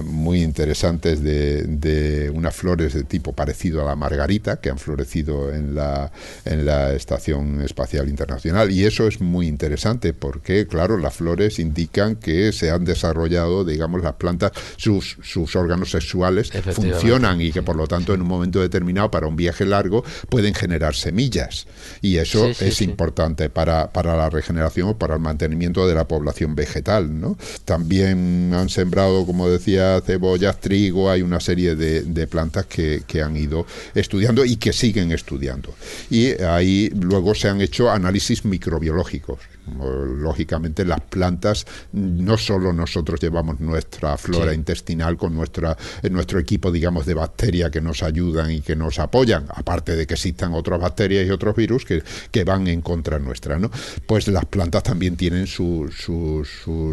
muy interesantes de unas flores de tipo parecido a la margarita que han florecido en la Estación Espacial Internacional, y eso es muy interesante porque, claro, las flores indican que se han desarrollado, digamos, las plantas, sus órganos sexuales funcionan y que por lo tanto en un momento determinado, para un viaje largo, pueden generar semillas, y eso es importante para la regeneración o para el mantenimiento de la población vegetal, ¿no? También han sembrado, como decía, cebollas, trigo. Hay una serie de plantas que han ido estudiando y que siguen estudiando, y ahí luego se han hecho análisis microbiológicos. Lógicamente las plantas, no solo nosotros llevamos nuestra flora intestinal con nuestro equipo, digamos, de bacterias que nos ayudan y que nos apoyan, aparte de que existan otras bacterias y otros virus que van en contra nuestra, ¿no? Pues las plantas también tienen sus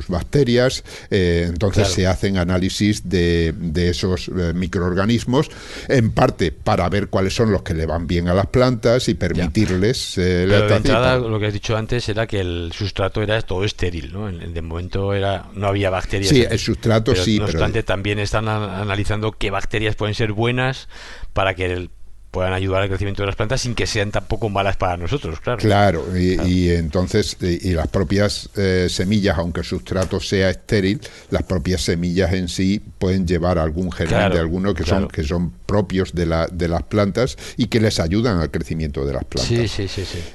bacterias, entonces se hacen análisis de esos microorganismos, en parte para ver cuáles son los que le van bien a las plantas y permitirles Pero de entrada, lo que has dicho antes era que el sustrato era todo estéril, ¿no? De momento no había bacterias. Sí, el sustrato pero, sí. No obstante, también están analizando qué bacterias pueden ser buenas para que puedan ayudar al crecimiento de las plantas sin que sean tampoco malas para nosotros, claro. Claro, y entonces, y las propias semillas, aunque el sustrato sea estéril, las propias semillas en sí pueden llevar algún germen de alguno que son propios de las plantas y que les ayudan al crecimiento de las plantas. Sí.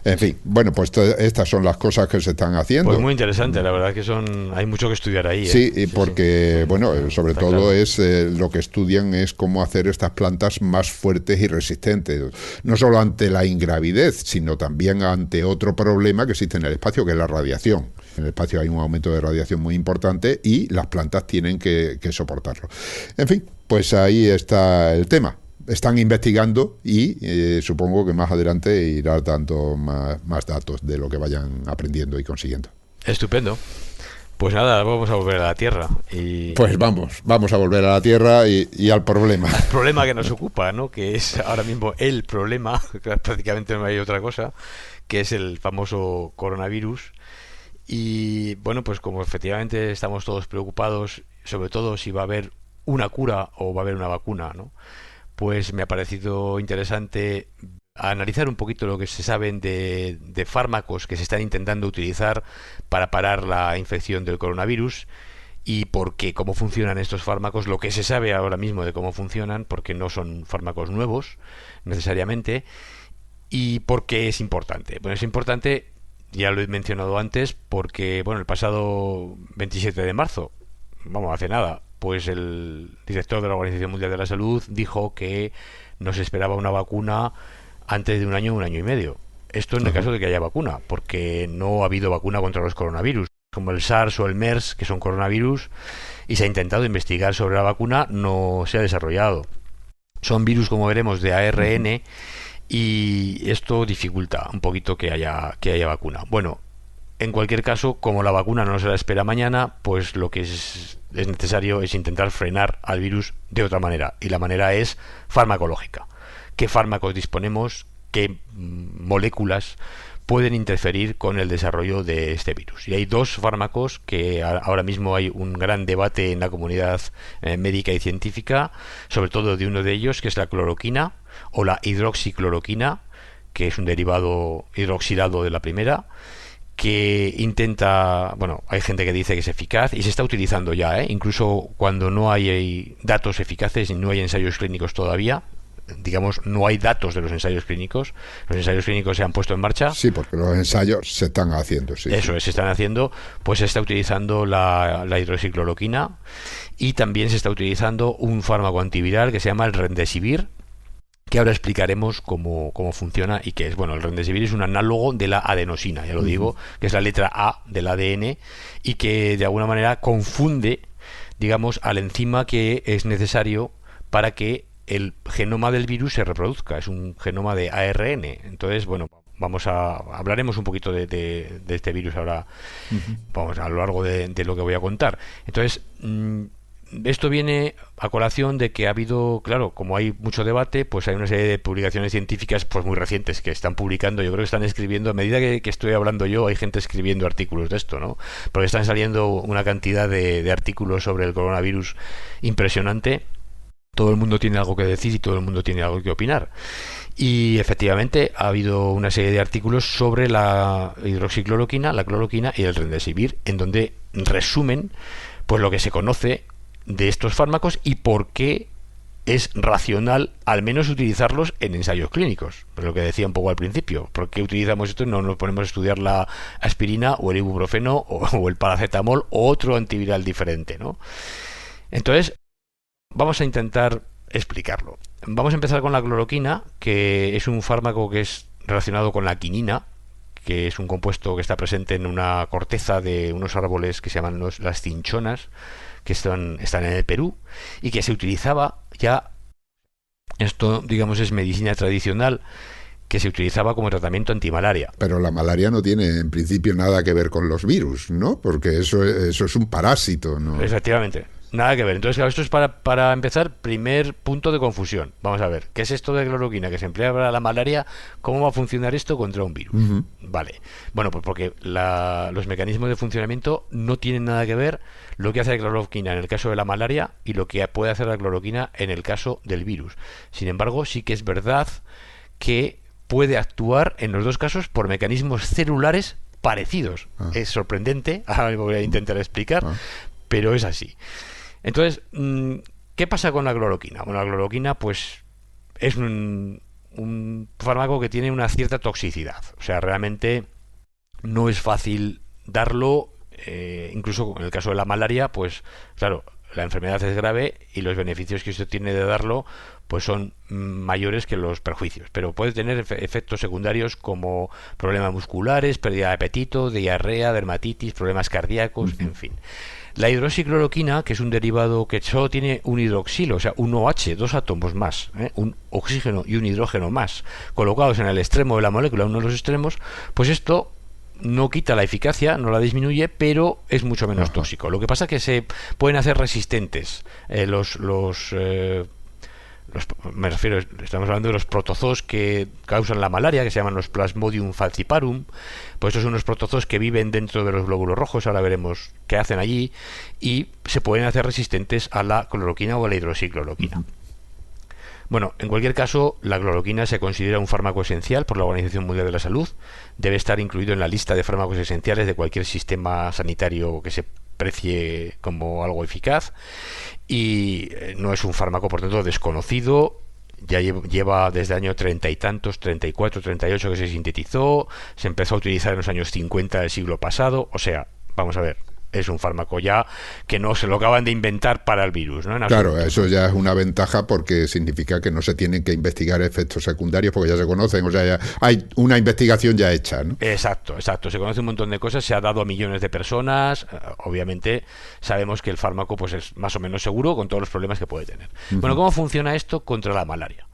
En fin, bueno, pues estas son las cosas que se están haciendo. Pues muy interesante, la verdad que hay mucho que estudiar ahí. Sí, porque, bueno, sobre está todo lo que estudian es cómo hacer estas plantas más fuertes y resistentes, no solo ante la ingravidez, sino también ante otro problema que existe en el espacio, que es la radiación. En el espacio hay un aumento de radiación muy importante y las plantas tienen que soportarlo. En fin, pues ahí está el tema. Están investigando y supongo que más adelante irá dando más datos de lo que vayan aprendiendo y consiguiendo. Estupendo. Pues nada, vamos a volver a la Tierra. Pues vamos a volver a la Tierra y al problema. El problema que nos ocupa, ¿no? Que es ahora mismo el problema, prácticamente no hay otra cosa, que es el famoso coronavirus. Y bueno, pues como efectivamente estamos todos preocupados, sobre todo si va a haber una cura o va a haber una vacuna, ¿no? Pues me ha parecido interesante analizar un poquito lo que se saben de fármacos que se están intentando utilizar para parar la infección del coronavirus y cómo funcionan estos fármacos, lo que se sabe ahora mismo de cómo funcionan, porque no son fármacos nuevos necesariamente, y por qué es importante. Bueno, es importante, ya lo he mencionado antes, porque bueno, el pasado 27 de marzo, hace nada, pues el director de la Organización Mundial de la Salud dijo que nos esperaba una vacuna antes de un año y medio. Esto en el caso de que haya vacuna, porque no ha habido vacuna contra los coronavirus, como el SARS o el MERS, que son coronavirus, y se ha intentado investigar sobre la vacuna, no se ha desarrollado. Son virus, como veremos, de ARN, y esto dificulta un poquito que haya vacuna. Bueno, en cualquier caso, como la vacuna no se la espera mañana, pues lo que es necesario es intentar frenar al virus de otra manera, y la manera es farmacológica. ¿Qué fármacos disponemos? ¿Qué moléculas pueden interferir con el desarrollo de este virus? Y hay dos fármacos que ahora mismo hay un gran debate en la comunidad médica y científica, sobre todo de uno de ellos, que es la cloroquina o la hidroxicloroquina, que es un derivado hidroxilado de la primera, que hay gente que dice que es eficaz y se está utilizando ya, incluso cuando no hay datos eficaces y no hay ensayos clínicos todavía. Digamos, no hay datos de los ensayos clínicos. Los ensayos clínicos se han puesto en marcha. Sí, porque los ensayos se están haciendo. Sí, Eso es, se están haciendo. Pues se está utilizando la hidroxicloroquina y también se está utilizando un fármaco antiviral que se llama el Remdesivir, que ahora explicaremos cómo funciona y qué es. Bueno, el Remdesivir es un análogo de la adenosina, ya lo digo, que es la letra A del ADN y que de alguna manera confunde, digamos, al enzima que es necesario para que el genoma del virus se reproduzca. Es un genoma de ARN. Entonces, bueno, hablaremos un poquito de este virus ahora, a lo largo de lo que voy a contar. Entonces, esto viene a colación de que ha habido, claro, como hay mucho debate, pues hay una serie de publicaciones científicas pues muy recientes que están publicando, yo creo que están escribiendo, a medida que estoy hablando yo, hay gente escribiendo artículos de esto, ¿no? Porque están saliendo una cantidad de artículos sobre el coronavirus impresionante. Todo el mundo tiene algo que decir y todo el mundo tiene algo que opinar. Y efectivamente ha habido una serie de artículos sobre la hidroxicloroquina, la cloroquina y el remdesivir, en donde resumen pues lo que se conoce de estos fármacos y por qué es racional al menos utilizarlos en ensayos clínicos. Pues lo que decía un poco al principio, ¿por qué utilizamos esto? No nos ponemos a estudiar la aspirina o el ibuprofeno o el paracetamol o otro antiviral diferente, ¿no? Entonces, vamos a intentar explicarlo. Vamos a empezar con la cloroquina, que es un fármaco que es relacionado con la quinina, que es un compuesto que está presente en una corteza de unos árboles que se llaman las cinchonas, que están en el Perú, y que se utilizaba ya, esto digamos es medicina tradicional, que se utilizaba como tratamiento antimalaria. Pero la malaria no tiene en principio nada que ver con los virus, ¿no? Porque eso es un parásito, ¿no? Efectivamente. Nada que ver. Entonces, claro, esto es para empezar, primer punto de confusión. Vamos a ver, ¿qué es esto de cloroquina que se emplea para la malaria? ¿Cómo va a funcionar esto contra un virus? Vale. Bueno, pues porque los mecanismos de funcionamiento no tienen nada que ver lo que hace la cloroquina en el caso de la malaria y lo que puede hacer la cloroquina en el caso del virus. Sin embargo, sí que es verdad que puede actuar en los dos casos por mecanismos celulares parecidos. Es sorprendente, ahora me voy a intentar explicar, pero es así. Entonces, ¿qué pasa con la cloroquina? Bueno, la cloroquina pues es un fármaco que tiene una cierta toxicidad. O sea, realmente no es fácil darlo, incluso en el caso de la malaria, pues claro, la enfermedad es grave y los beneficios que usted tiene de darlo pues son mayores que los perjuicios, pero puede tener efectos secundarios como problemas musculares, pérdida de apetito, diarrea, dermatitis, problemas cardíacos, en fin. La hidroxicloroquina, que es un derivado que solo tiene un hidroxilo, o sea, un OH, dos átomos más, un oxígeno y un hidrógeno más, colocados en el extremo de la molécula, uno de los extremos, pues esto no quita la eficacia, no la disminuye, pero es mucho menos tóxico. Lo que pasa es que se pueden hacer resistentes me refiero, estamos hablando de los protozoos que causan la malaria, que se llaman los Plasmodium falciparum. Pues estos son unos protozoos que viven dentro de los glóbulos rojos, ahora veremos qué hacen allí, y se pueden hacer resistentes a la cloroquina o a la hidroxicloroquina. Bueno, en cualquier caso, la cloroquina se considera un fármaco esencial por la Organización Mundial de la Salud. Debe estar incluido en la lista de fármacos esenciales de cualquier sistema sanitario que se precie como algo eficaz, y no es un fármaco, por tanto, desconocido. Ya lleva desde el año 30 y tantos, 34, 38 que se sintetizó, se empezó a utilizar en los años 50 del siglo pasado. O sea, vamos a ver, es un fármaco ya que no se lo acaban de inventar para el virus, ¿no? Claro, eso ya es una ventaja porque significa que no se tienen que investigar efectos secundarios porque ya se conocen, o sea, ya hay una investigación ya hecha, ¿no? Exacto, se conoce un montón de cosas, se ha dado a millones de personas, obviamente sabemos que el fármaco pues es más o menos seguro con todos los problemas que puede tener. Bueno, ¿cómo funciona esto contra la malaria?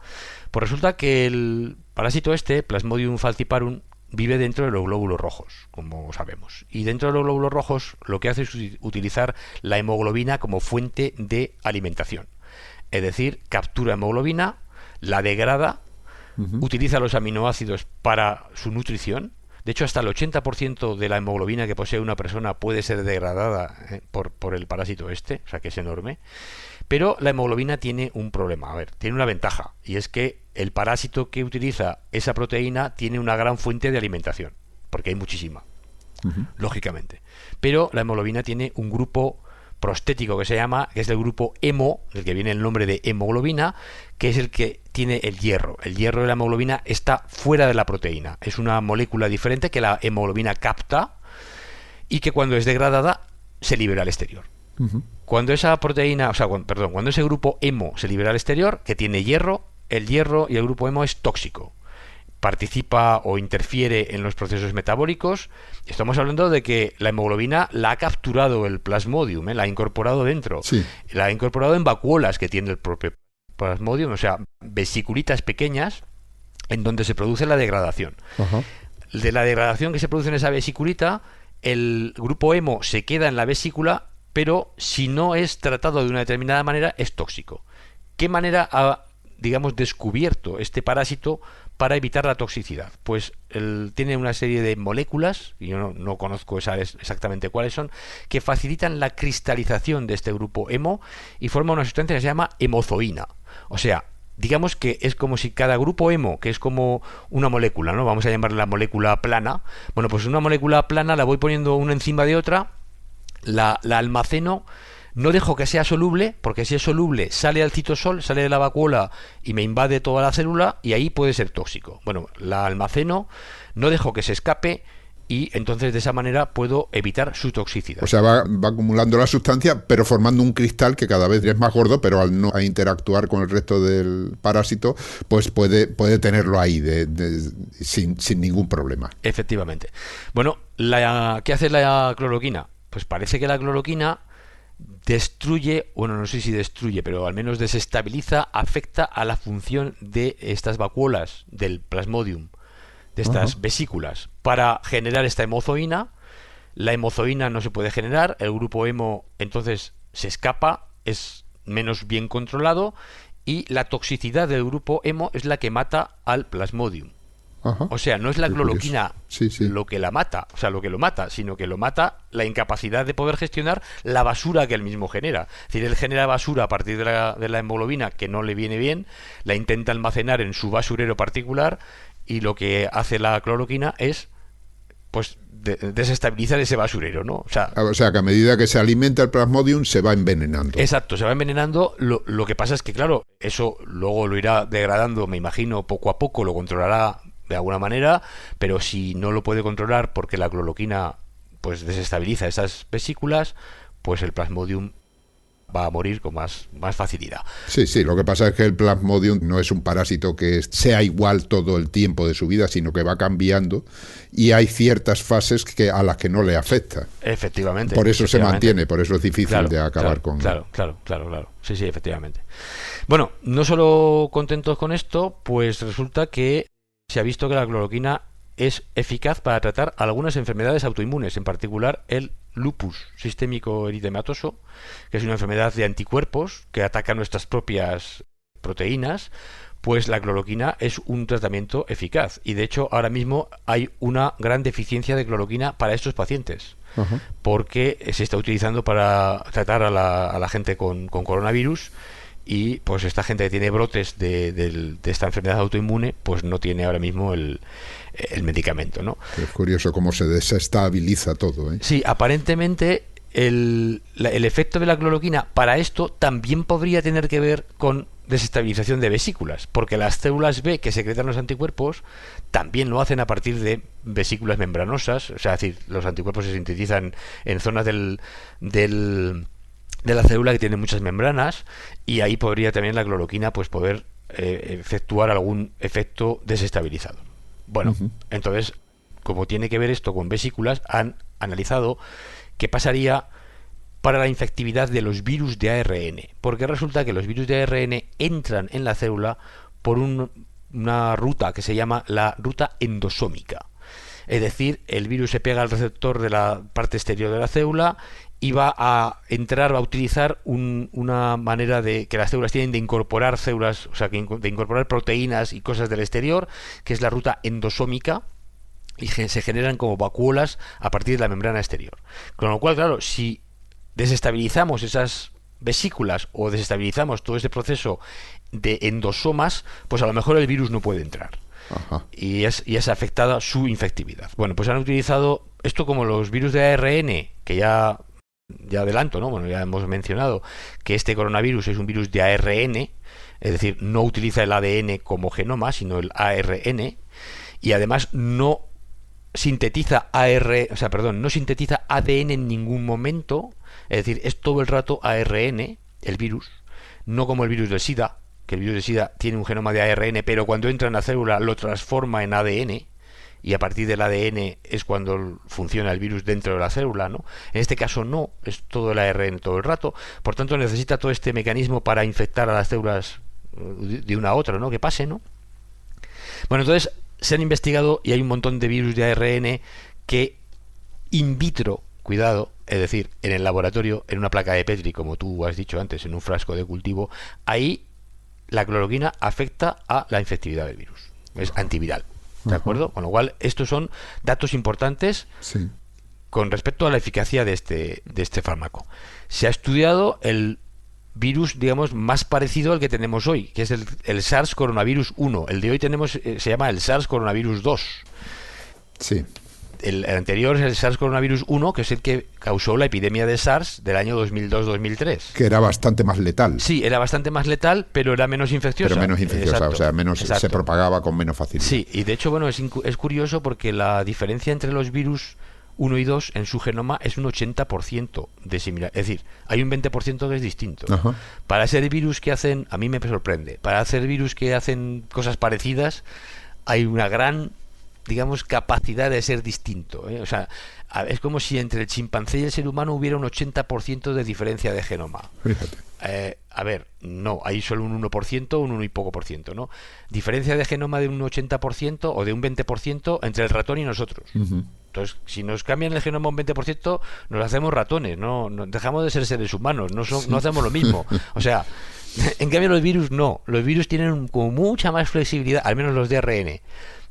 Pues resulta que el parásito Plasmodium falciparum, vive dentro de los glóbulos rojos, como sabemos. Y dentro de los glóbulos rojos lo que hace es utilizar la hemoglobina como fuente de alimentación. Es decir, captura hemoglobina, la degrada, utiliza los aminoácidos para su nutrición. De hecho, hasta el 80% de la hemoglobina que posee una persona puede ser degradada por el parásito o sea que es enorme. Pero la hemoglobina tiene un problema, tiene una ventaja, y es que el parásito que utiliza esa proteína tiene una gran fuente de alimentación, porque hay muchísima, lógicamente. Pero la hemoglobina tiene un grupo prostético que es el grupo hemo, del que viene el nombre de hemoglobina, que es el que tiene el hierro. El hierro de la hemoglobina está fuera de la proteína, es una molécula diferente que la hemoglobina capta y que cuando es degradada se libera al exterior. Cuando esa proteína, cuando ese grupo hemo se libera al exterior, que tiene hierro, el hierro y el grupo hemo es tóxico. Participa o interfiere en los procesos metabólicos. Estamos hablando de que la hemoglobina la ha capturado el Plasmodium, la ha incorporado dentro. Sí. La ha incorporado en vacuolas que tiene el propio Plasmodium, o sea, vesiculitas pequeñas en donde se produce la degradación. De la degradación que se produce en esa vesiculita, el grupo hemo se queda en la vesícula pero si no es tratado de una determinada manera, es tóxico. ¿Qué manera ha, digamos, descubierto este parásito para evitar la toxicidad? Pues él tiene una serie de moléculas, y yo no conozco exactamente cuáles son, que facilitan la cristalización de este grupo hemo y forma una sustancia que se llama hemozoína. O sea, digamos que es como si cada grupo hemo, que es como una molécula, ¿no? Vamos a llamarla la molécula plana. Bueno, pues una molécula plana la voy poniendo una encima de otra, la almaceno, no dejo que sea soluble, porque si es soluble sale al citosol, sale de la vacuola y me invade toda la célula y ahí puede ser tóxico. Bueno, la almaceno, no dejo que se escape y entonces de esa manera puedo evitar su toxicidad. O sea, va acumulando la sustancia, pero formando un cristal que cada vez es más gordo, pero al no interactuar con el resto del parásito, pues puede tenerlo ahí sin ningún problema. Efectivamente. Bueno, ¿qué hace la cloroquina? Pues parece que la cloroquina destruye, bueno, no sé si destruye, pero al menos desestabiliza, afecta a la función de estas vacuolas del Plasmodium, de estas vesículas, para generar esta hemozoína. La hemozoína no se puede generar, el grupo hemo entonces se escapa, es menos bien controlado y la toxicidad del grupo hemo es la que mata al Plasmodium. O sea, no es la cloroquina lo que la mata, o sea, lo que lo mata, sino que lo mata la incapacidad de poder gestionar la basura que él mismo genera. Es decir, él genera basura a partir de la hemoglobina que no le viene bien, la intenta almacenar en su basurero particular y lo que hace la cloroquina es, pues, desestabilizar ese basurero, ¿no? O sea, que a medida que se alimenta el Plasmodium se va envenenando. Exacto, se va envenenando. Lo que pasa es que, claro, eso luego lo irá degradando, me imagino, poco a poco, lo controlará de alguna manera, pero si no lo puede controlar porque la cloroquina pues desestabiliza esas vesículas, pues el Plasmodium va a morir con más facilidad. Sí, lo que pasa es que el Plasmodium no es un parásito que sea igual todo el tiempo de su vida, sino que va cambiando y hay ciertas fases a las que no le afecta. Efectivamente. Por eso se mantiene, por eso es difícil de acabar con... Claro. Sí, efectivamente. Bueno, no solo contentos con esto, pues resulta que se ha visto que la cloroquina es eficaz para tratar algunas enfermedades autoinmunes, en particular el lupus sistémico eritematoso, que es una enfermedad de anticuerpos que ataca nuestras propias proteínas. Pues la cloroquina es un tratamiento eficaz y de hecho ahora mismo hay una gran deficiencia de cloroquina para estos pacientes, porque se está utilizando para tratar a la gente con coronavirus. Y pues esta gente que tiene brotes de esta enfermedad autoinmune pues no tiene ahora mismo el medicamento, ¿no? Es curioso cómo se desestabiliza todo, ¿eh? Sí, aparentemente el efecto de la cloroquina para esto también podría tener que ver con desestabilización de vesículas, porque las células B que secretan los anticuerpos también lo hacen a partir de vesículas membranosas, o sea, es decir, los anticuerpos se sintetizan en zonas de la célula que tiene muchas membranas y ahí podría también la cloroquina pues poder efectuar algún efecto desestabilizador. Bueno, entonces, como tiene que ver esto con vesículas, han analizado qué pasaría para la infectividad de los virus de ARN, porque resulta que los virus de ARN entran en la célula por una ruta que se llama la ruta endosómica. Es decir, el virus se pega al receptor de la parte exterior de la célula y va a utilizar una manera de que las células tienen de incorporar células, o sea, de incorporar proteínas y cosas del exterior, que es la ruta endosómica, y se generan como vacuolas a partir de la membrana exterior. Con lo cual, claro, si desestabilizamos esas vesículas o desestabilizamos todo ese proceso de endosomas, pues a lo mejor el virus no puede entrar. Y es afectada su infectividad. Bueno, pues han utilizado esto como los virus de ARN, que ya adelanto, ¿no? Bueno, ya hemos mencionado que este coronavirus es un virus de ARN, es decir, no utiliza el ADN como genoma, sino el ARN, y además no sintetiza no sintetiza ADN en ningún momento, es decir, es todo el rato ARN, el virus, no como el virus del SIDA, que el virus del SIDA tiene un genoma de ARN, pero cuando entra en la célula lo transforma en ADN, y a partir del ADN es cuando funciona el virus dentro de la célula, ¿no? En este caso no, es todo el ARN todo el rato, por tanto necesita todo este mecanismo para infectar a las células de una a otra, ¿no? Que pase, ¿no? Bueno, entonces se han investigado y hay un montón de virus de ARN que in vitro cuidado, es decir, en el laboratorio, en una placa de Petri, como tú has dicho antes, en un frasco de cultivo, ahí la cloroquina afecta a la infectividad del virus. Es antiviral, ¿de acuerdo? Con lo cual, estos son datos importantes con respecto a la eficacia de este fármaco. Se ha estudiado el virus, digamos, más parecido al que tenemos hoy, que es el SARS coronavirus 1. El de hoy se llama el SARS coronavirus 2. Sí. El anterior es el SARS coronavirus 1, que es el que causó la epidemia de SARS del año 2002-2003. Que era bastante más letal. Sí, era bastante más letal, pero era menos infecciosa. Pero menos infecciosa, exacto, o sea, menos exacto. Se propagaba con menos facilidad. Sí, y de hecho, bueno, es curioso porque la diferencia entre los virus 1 y 2 en su genoma es un 80% de similar. Es decir, hay un 20% que es distinto. Ajá. Para ser virus que hacen, a mí me sorprende, para hacer virus que hacen cosas parecidas, hay una gran, digamos, capacidad de ser distinto, ¿eh? O sea, es como si entre el chimpancé y el ser humano hubiera un 80% de diferencia de genoma. Fíjate. A ver, no, hay solo un 1%, un 1 y poco por ciento, ¿no? Diferencia de genoma de un 80% o de un 20% entre el ratón y nosotros. Entonces, si nos cambian el genoma un 20%, nos hacemos ratones, no dejamos de ser seres humanos, no hacemos lo mismo. O sea, en cambio los virus no. Los virus tienen como mucha más flexibilidad, al menos los de ARN,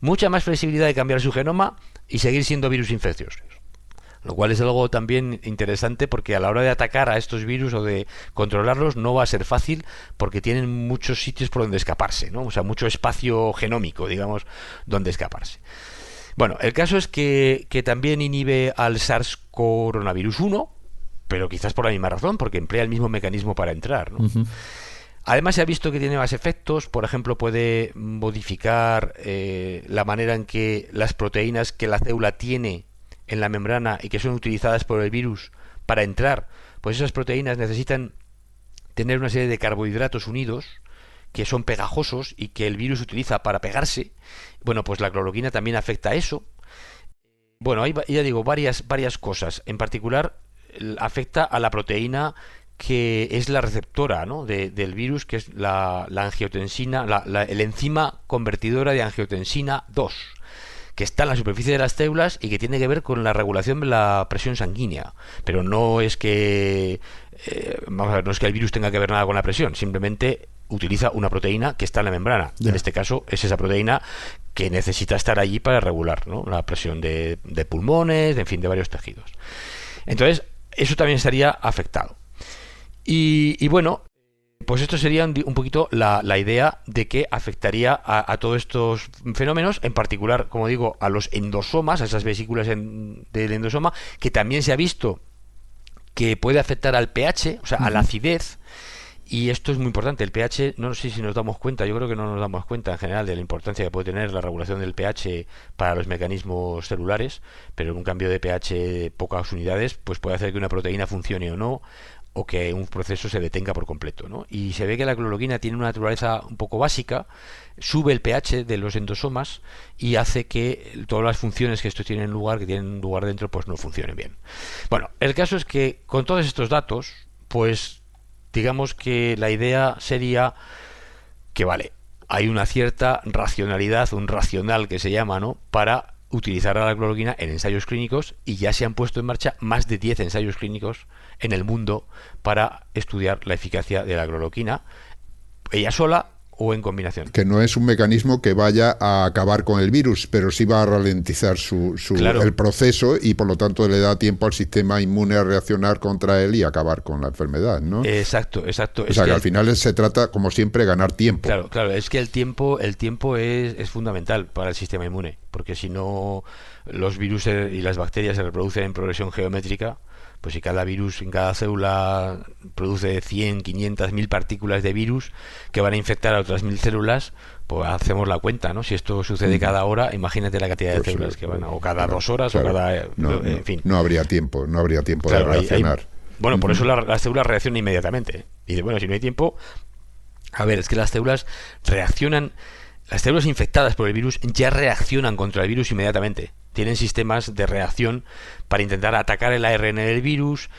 mucha más flexibilidad de cambiar su genoma y seguir siendo virus infecciosos. Lo cual es algo también interesante porque a la hora de atacar a estos virus o de controlarlos no va a ser fácil porque tienen muchos sitios por donde escaparse, ¿no? O sea, mucho espacio genómico, digamos, donde escaparse. Bueno, el caso es que también inhibe al SARS coronavirus 1, pero quizás por la misma razón, porque emplea el mismo mecanismo para entrar, ¿no? Además se ha visto que tiene más efectos, por ejemplo puede modificar la manera en que las proteínas que la célula tiene en la membrana y que son utilizadas por el virus para entrar, pues esas proteínas necesitan tener una serie de carbohidratos unidos que son pegajosos y que el virus utiliza para pegarse. Bueno, pues la cloroquina también afecta a eso. Bueno, hay, ya digo, varias cosas. En particular, afecta a la proteína que es la receptora, ¿no?, del virus, que es la angiotensina, el enzima convertidora de angiotensina 2, que está en la superficie de las células y que tiene que ver con la regulación de la presión sanguínea. Pero no es que vamos a ver, no es que el virus tenga que ver nada con la presión, simplemente utiliza una proteína que está en la membrana. En este caso es esa proteína que necesita estar allí para regular, ¿no?, la presión de pulmones, en fin, de varios tejidos. Entonces, eso también estaría afectado. Y bueno, pues esto sería un poquito la idea de que afectaría a todos estos fenómenos, en particular, como digo, a los endosomas, a esas vesículas del endosoma, que también se ha visto que puede afectar al pH, o sea, a la acidez. Y esto es muy importante, el pH, no sé si nos damos cuenta, yo creo que no nos damos cuenta en general de la importancia que puede tener la regulación del pH para los mecanismos celulares, pero en un cambio de pH de pocas unidades, pues puede hacer que una proteína funcione o no, o que un proceso se detenga por completo, ¿no? Y se ve que la cloroquina tiene una naturaleza un poco básica, sube el pH de los endosomas y hace que todas las funciones que estos que tienen lugar dentro, pues no funcionen bien. Bueno, el caso es que con todos estos datos, pues digamos que la idea sería que vale, hay una cierta racionalidad, un racional que se llama, ¿no?, para utilizar a la cloroquina en ensayos clínicos, y ya se han puesto en marcha más de 10 ensayos clínicos en el mundo para estudiar la eficacia de la cloroquina, ella sola o en combinación. Que no es un mecanismo que vaya a acabar con el virus, pero sí va a ralentizar claro, el proceso, y por lo tanto le da tiempo al sistema inmune a reaccionar contra él y acabar con la enfermedad, ¿no? Exacto. O sea que al final se trata, como siempre, ganar tiempo. Claro, es que el tiempo es fundamental para el sistema inmune, porque si no los virus y las bacterias se reproducen en progresión geométrica, pues si cada virus en cada célula produce 100, 500, 1000 partículas de virus que van a infectar a otras 1000 células, pues hacemos la cuenta, ¿no? Si esto sucede cada hora, imagínate la cantidad de células que van, o cada 2 horas, o cada... en fin. No habría tiempo de reaccionar. Bueno, por eso las células reaccionan inmediatamente. Y dice, bueno, si no hay tiempo... A ver, es que las células reaccionan... Las células infectadas por el virus ya reaccionan contra el virus inmediatamente. Tienen sistemas de reacción para intentar atacar el ARN del virus,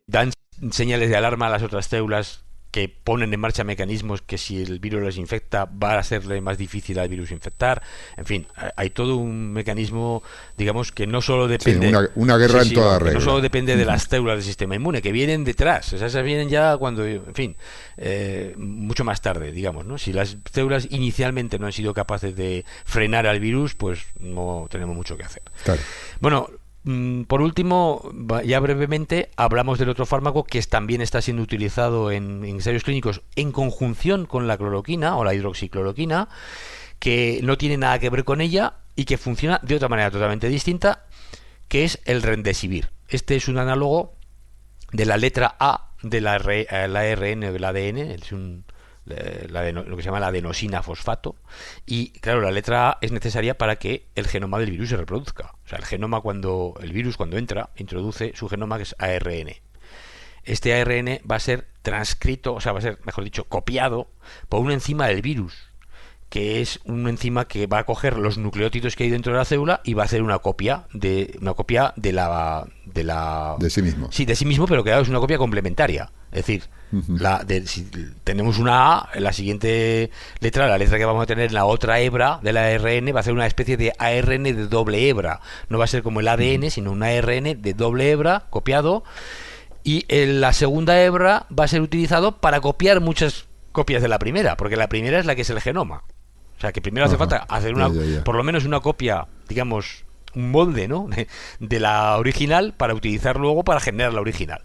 dan señales de alarma a las otras células que ponen en marcha mecanismos que si el virus les infecta va a hacerle más difícil al virus infectar. En fin, hay todo un mecanismo, digamos, que no solo depende... Una guerra en toda regla. No solo depende de las células del sistema inmune, que vienen detrás. O sea, esas vienen ya cuando, en fin, mucho más tarde, digamos, ¿no? Si las células inicialmente no han sido capaces de frenar al virus, pues no tenemos mucho que hacer. Claro. Bueno, por último, ya brevemente, hablamos del otro fármaco que también está siendo utilizado en ensayos clínicos en conjunción con la cloroquina o la hidroxicloroquina, que no tiene nada que ver con ella y que funciona de otra manera totalmente distinta, que es el remdesivir. Este es un análogo de la letra A de la ARN del ADN, es lo que se llama la adenosina fosfato, y claro, la letra A es necesaria para que el genoma del virus se reproduzca. O sea, el genoma, el virus cuando entra, introduce su genoma, que es ARN. Este ARN va a ser transcrito, o sea, va a ser, mejor dicho, copiado por una enzima del virus, que es una enzima que va a coger los nucleótidos que hay dentro de la célula y va a hacer una copia de sí mismo. Sí, de sí mismo, pero claro, es una copia complementaria. Es decir, si tenemos una A, en la siguiente letra, la letra que vamos a tener en la otra hebra del ARN va a ser una especie de ARN de doble hebra. No va a ser como el ADN, sino un ARN de doble hebra copiado. Y en la segunda hebra va a ser utilizado para copiar muchas copias de la primera, porque la primera es la que es el genoma. O sea, que primero hace falta hacer por lo menos una copia, digamos, un molde, ¿no? de la original para utilizar luego para generar la original.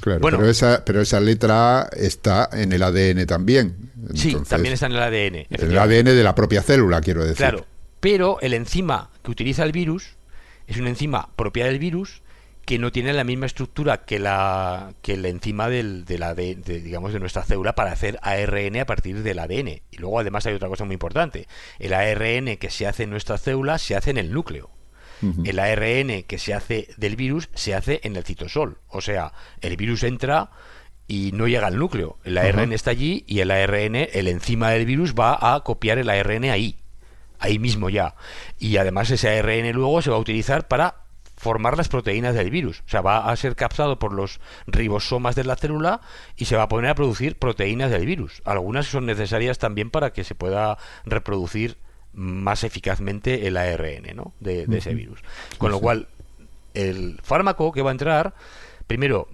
Claro, bueno, pero esa letra A está en el ADN también. Entonces, sí, también está en el ADN. En el ADN de la propia célula, quiero decir. Claro, pero el enzima que utiliza el virus es una enzima propia del virus que no tiene la misma estructura que la enzima digamos, de nuestra célula para hacer ARN a partir del ADN. Y luego además hay otra cosa muy importante. El ARN que se hace en nuestra célula se hace en el núcleo. El ARN que se hace del virus se hace en el citosol. O sea, el virus entra y no llega al núcleo. El ARN está allí y el enzima del virus va a copiar el ARN ahí mismo ya. Y además ese ARN luego se va a utilizar para formar las proteínas del virus. O sea, va a ser captado por los ribosomas de la célula y se va a poner a producir proteínas del virus. Algunas son necesarias también para que se pueda reproducir más eficazmente el ARN, ¿no? de ese virus. Con lo cual, el fármaco que va a entrar, primero,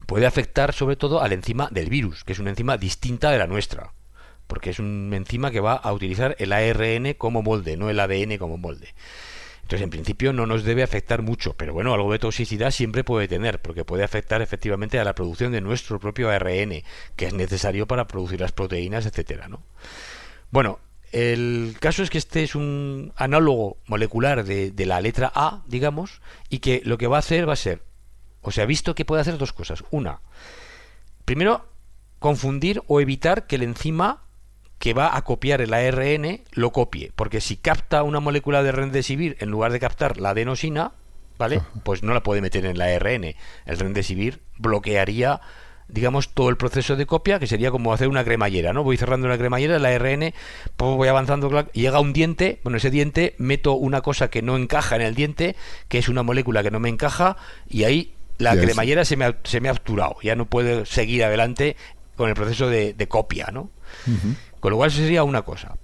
puede afectar sobre todo al enzima del virus, que es una enzima distinta de la nuestra, porque es una enzima que va a utilizar el ARN como molde, no el ADN como molde. Entonces, en principio no nos debe afectar mucho, pero bueno, algo de toxicidad siempre puede tener, porque puede afectar efectivamente a la producción de nuestro propio ARN, que es necesario para producir las proteínas, etcétera, ¿no? Bueno, el caso es que este es un análogo molecular de la letra A, digamos, y que lo que va a hacer o sea, visto que puede hacer dos cosas. Una, primero, confundir o evitar que el enzima que va a copiar el ARN lo copie, porque si capta una molécula de remdesivir en lugar de captar la adenosina, ¿vale? Pues no la puede meter en el ARN. El remdesivir bloquearía, digamos, todo el proceso de copia, que sería como hacer una cremallera, ¿no? Voy cerrando una cremallera, el ARN, pues voy avanzando, llega un diente, bueno, ese diente meto una cosa que no encaja en el diente, que es una molécula que no me encaja, y ahí la cremallera se me ha obturado, ya no puedo seguir adelante con el proceso de copia, ¿no? Con lo cual eso sería una cosa.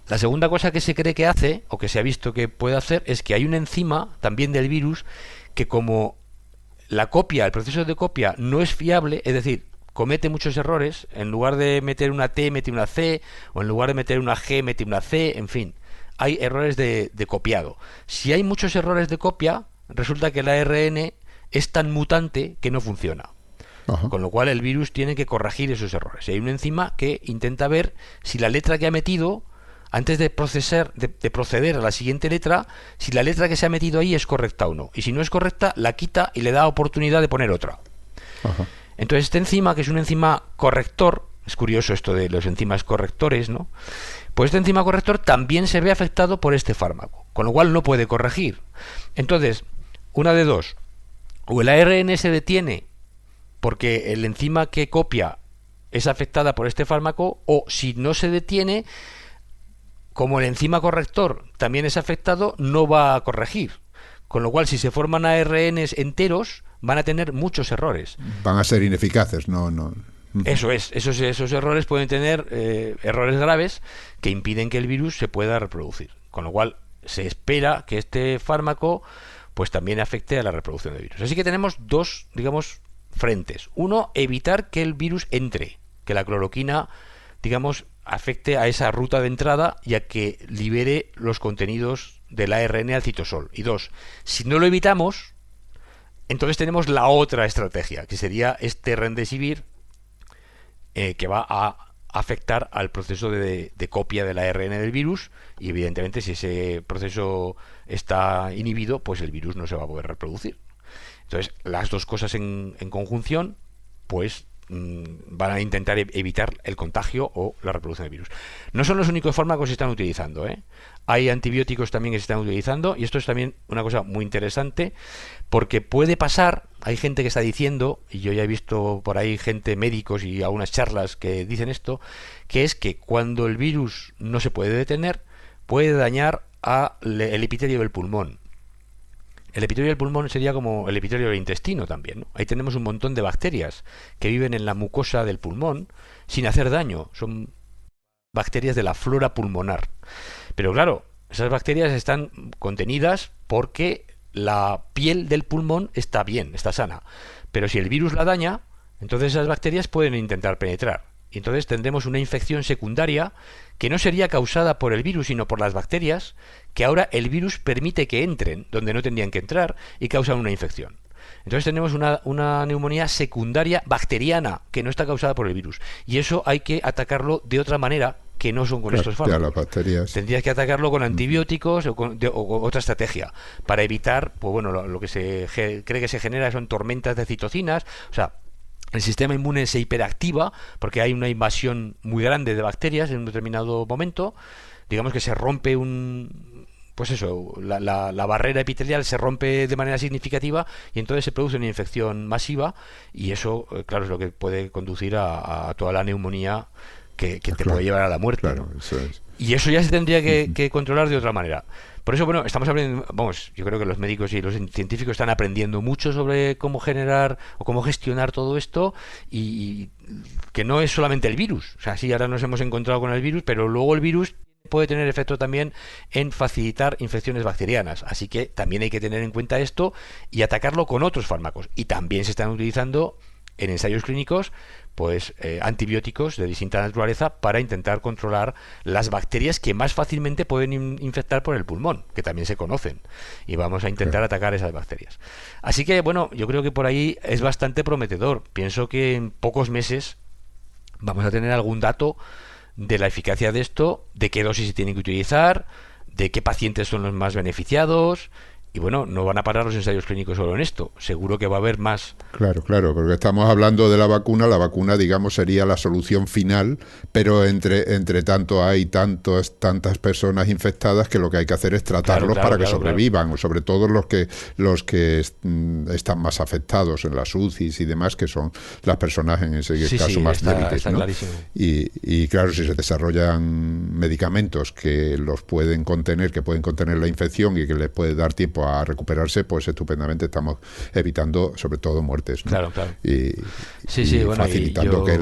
La segunda cosa que se cree que hace, o que se ha visto que puede hacer, es que hay una enzima también del virus que, como la copia, el proceso de copia no es fiable, es decir, comete muchos errores, en lugar de meter una T mete una C, o en lugar de meter una G mete una C, en fin, hay errores de copiado. Si hay muchos errores de copia, resulta que el ARN es tan mutante que no funciona. Con lo cual el virus tiene que corregir esos errores. Y hay una enzima que intenta ver si la letra que ha metido, antes de proceder a la siguiente letra, si la letra que se ha metido ahí es correcta o no. Y si no es correcta, la quita y le da oportunidad de poner otra. Entonces esta enzima, que es una enzima corrector, es curioso esto de los enzimas correctores, ¿no? Pues este enzima corrector también se ve afectado por este fármaco, con lo cual no puede corregir. Entonces, una de dos, o el ARN se detiene porque el enzima que copia es afectada por este fármaco, o si no se detiene, como el enzima corrector también es afectado, no va a corregir. Con lo cual, si se forman ARNs enteros, van a tener muchos errores. Van a ser ineficaces, no. Eso es, esos errores pueden tener errores graves que impiden que el virus se pueda reproducir. Con lo cual se espera que este fármaco pues también afecte a la reproducción del virus. Así que tenemos dos, digamos, frentes. Uno, evitar que el virus entre, que la cloroquina, digamos, afecte a esa ruta de entrada y a que libere los contenidos del ARN al citosol. Y dos, si no lo evitamos, entonces tenemos la otra estrategia, que sería este remdesivir, que va a afectar al proceso de copia del ARN del virus, y evidentemente si ese proceso está inhibido, pues el virus no se va a poder reproducir. Entonces, las dos cosas en conjunción, pues van a intentar evitar el contagio o la reproducción del virus. No son los únicos fármacos que se están utilizando, ¿eh? Hay antibióticos también que se están utilizando, y esto es también una cosa muy interesante, porque puede pasar, hay gente que está diciendo, y yo ya he visto por ahí gente, médicos y algunas charlas que dicen esto, que es que cuando el virus no se puede detener, puede dañar el epitelio del pulmón. El epitelio del pulmón sería como el epitelio del intestino también, ¿no? Ahí tenemos un montón de bacterias que viven en la mucosa del pulmón sin hacer daño. Son bacterias de la flora pulmonar. Pero claro, esas bacterias están contenidas porque la piel del pulmón está bien, está sana. Pero si el virus la daña, entonces esas bacterias pueden intentar penetrar. Y entonces tendremos una infección secundaria que no sería causada por el virus, sino por las bacterias, que ahora el virus permite que entren donde no tendrían que entrar y causan una infección. Entonces tenemos una neumonía secundaria bacteriana que no está causada por el virus. Y eso hay que atacarlo de otra manera, que no son con estos fármacos. Las bacterias. Tendrías que atacarlo con antibióticos o otra estrategia para evitar, pues bueno, lo que se cree que se genera son tormentas de citocinas. O sea, el sistema inmune se hiperactiva porque hay una invasión muy grande de bacterias en un determinado momento. Digamos que se rompe pues eso, la barrera epitelial se rompe de manera significativa y entonces se produce una infección masiva, y eso, claro, es lo que puede conducir a toda la neumonía que te puede llevar a la muerte. Claro, ¿no? eso es. Y eso ya se tendría que controlar de otra manera. Por eso, bueno, estamos aprendiendo, vamos, yo creo que los médicos y los científicos están aprendiendo mucho sobre cómo generar o cómo gestionar todo esto, y que no es solamente el virus. O sea, sí, ahora nos hemos encontrado con el virus, pero luego el virus puede tener efecto también en facilitar infecciones bacterianas. Así que también hay que tener en cuenta esto y atacarlo con otros fármacos. Y también se están utilizando en ensayos clínicos pues antibióticos de distinta naturaleza para intentar controlar las bacterias que más fácilmente pueden infectar por el pulmón, que también se conocen, y vamos a intentar atacar esas bacterias. Así que bueno, yo creo que por ahí es bastante prometedor. Pienso que en pocos meses vamos a tener algún dato de la eficacia de esto, de qué dosis se tienen que utilizar, de qué pacientes son los más beneficiados. Y bueno, no van a parar los ensayos clínicos solo en esto. Seguro que va a haber más. Claro, porque estamos hablando de la vacuna. La vacuna, digamos, sería la solución final, pero entre tanto hay tantas personas infectadas que lo que hay que hacer es tratarlos para que sobrevivan, o sobre todo los que están más afectados en las UCIs y demás, que son las personas en ese caso más débiles, ¿no? Clarísimo. Y claro, si se desarrollan medicamentos que los pueden contener, que pueden contener la infección y que les puede dar tiempo a recuperarse, pues estupendamente estamos evitando sobre todo muertes, ¿no? Claro. Y bueno, facilitando que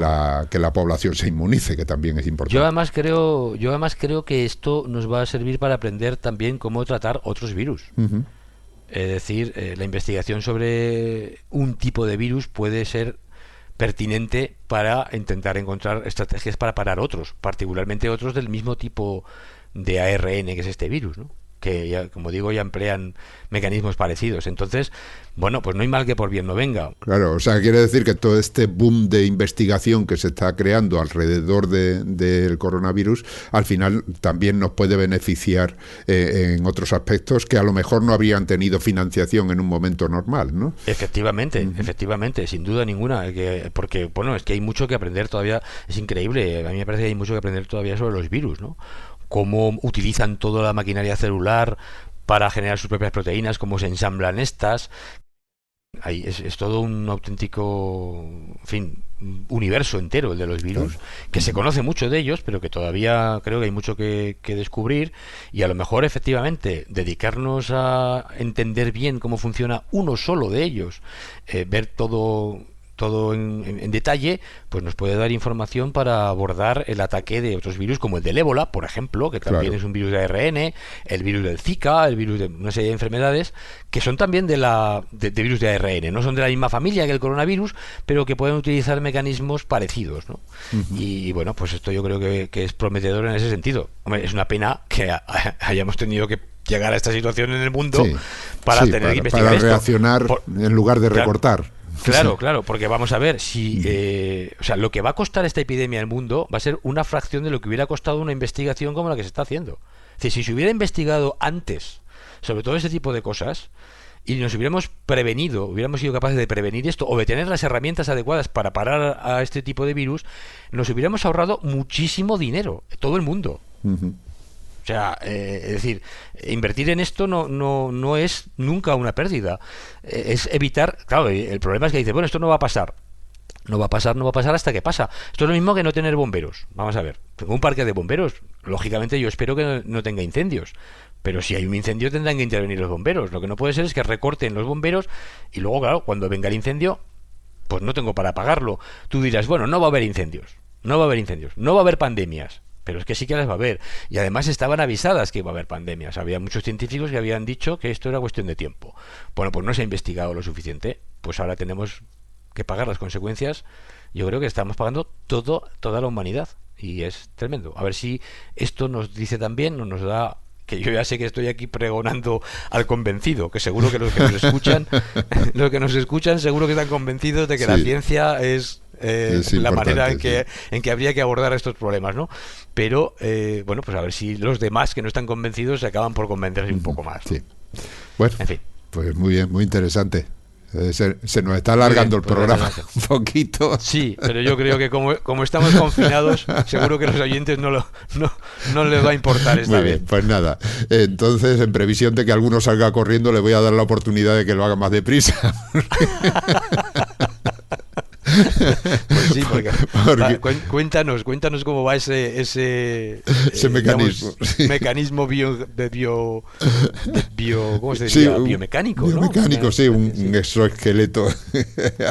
la población se inmunice, que también es importante. Yo además creo que esto nos va a servir para aprender también cómo tratar otros virus. Uh-huh. Es decir, la investigación sobre un tipo de virus puede ser pertinente para intentar encontrar estrategias para parar otros, particularmente otros del mismo tipo de ARN que es este virus, ¿no? Que ya, como digo, ya emplean mecanismos parecidos. Entonces, bueno, pues no hay mal que por bien no venga. Claro, o sea, quiere decir que todo este boom de investigación que se está creando alrededor del coronavirus, al final también nos puede beneficiar en otros aspectos que a lo mejor no habrían tenido financiación en un momento normal, ¿no? Efectivamente, sin duda ninguna, porque, bueno, es que hay mucho que aprender todavía. Es increíble, a mí me parece que hay mucho que aprender todavía sobre los virus, ¿no? Cómo utilizan toda la maquinaria celular para generar sus propias proteínas, cómo se ensamblan estas. Es todo un auténtico, en fin, universo entero el de los virus, que se conoce mucho de ellos, pero que todavía creo que hay mucho que descubrir, y a lo mejor efectivamente dedicarnos a entender bien cómo funciona uno solo de ellos, ver todo todo en detalle, pues nos puede dar información para abordar el ataque de otros virus, como el del ébola, por ejemplo, que también es un virus de ARN, el virus del Zika, el virus de una serie de enfermedades que son también de virus de ARN, no son de la misma familia que el coronavirus, pero que pueden utilizar mecanismos parecidos, ¿no? Y bueno, pues esto yo creo que es prometedor en ese sentido. Hombre, es una pena que hayamos tenido que llegar a esta situación en el mundo para tener que investigar para esto. Reaccionar en lugar de recortar. Claro, porque vamos a ver si lo que va a costar esta epidemia al mundo va a ser una fracción de lo que hubiera costado una investigación como la que se está haciendo. Es decir, si se hubiera investigado antes sobre todo este tipo de cosas y nos hubiéramos prevenido, hubiéramos sido capaces de prevenir esto o de tener las herramientas adecuadas para parar a este tipo de virus, nos hubiéramos ahorrado muchísimo dinero, todo el mundo. O sea, es decir, invertir en esto no es nunca una pérdida. Es evitar, claro, el problema es que dice, bueno, esto no va a pasar. No va a pasar hasta que pasa. Esto es lo mismo que no tener bomberos. Vamos a ver, tengo un parque de bomberos. Lógicamente yo espero que no tenga incendios. Pero si hay un incendio tendrán que intervenir los bomberos. Lo que no puede ser es que recorten los bomberos y luego, claro, cuando venga el incendio, pues no tengo para apagarlo. Tú dirás, bueno, no va a haber incendios. No va a haber pandemias. Pero es que sí que las va a haber. Y además estaban avisadas que iba a haber pandemias. Había muchos científicos que habían dicho que esto era cuestión de tiempo. Bueno, pues no se ha investigado lo suficiente. Pues ahora tenemos que pagar las consecuencias. Yo creo que estamos pagando toda la humanidad. Y es tremendo. A ver si esto nos dice también, nos da... Que yo ya sé que estoy aquí pregonando al convencido, que seguro que los que nos escuchan seguro que están convencidos de que la ciencia es la manera en que habría que abordar estos problemas, ¿no? Pero bueno, pues a ver si los demás que no están convencidos se acaban por convencerse un poco más, ¿no? Sí. Bueno, en fin. Pues muy bien, muy interesante. Se nos está alargando el programa un poquito. Sí, pero yo creo que como estamos confinados, seguro que los oyentes no les va a importar esta Muy vez. Bien, pues nada. Entonces, en previsión de que alguno salga corriendo, le voy a dar la oportunidad de que lo haga más deprisa. Pues sí, porque cuéntanos cómo va ese mecanismo, digamos, mecanismo ¿cómo se diría? Biomecánico, ¿no? Biomecánico, sí, un exoesqueleto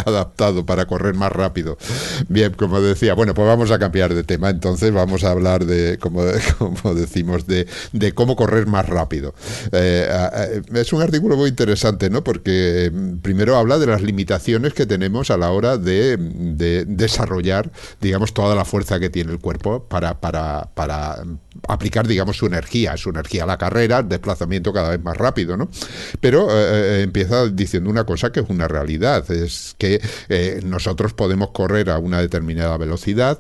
adaptado para correr más rápido. Bien, como decía, bueno, pues vamos a cambiar de tema. Entonces vamos a hablar de, como decimos, de cómo correr más rápido. Es un artículo muy interesante, ¿no? Porque primero habla de las limitaciones que tenemos a la hora de desarrollar, digamos, toda la fuerza que tiene el cuerpo para aplicar, digamos, su energía a la carrera, desplazamiento cada vez más rápido, ¿no? Pero empieza diciendo una cosa que es una realidad, es que nosotros podemos correr a una determinada velocidad.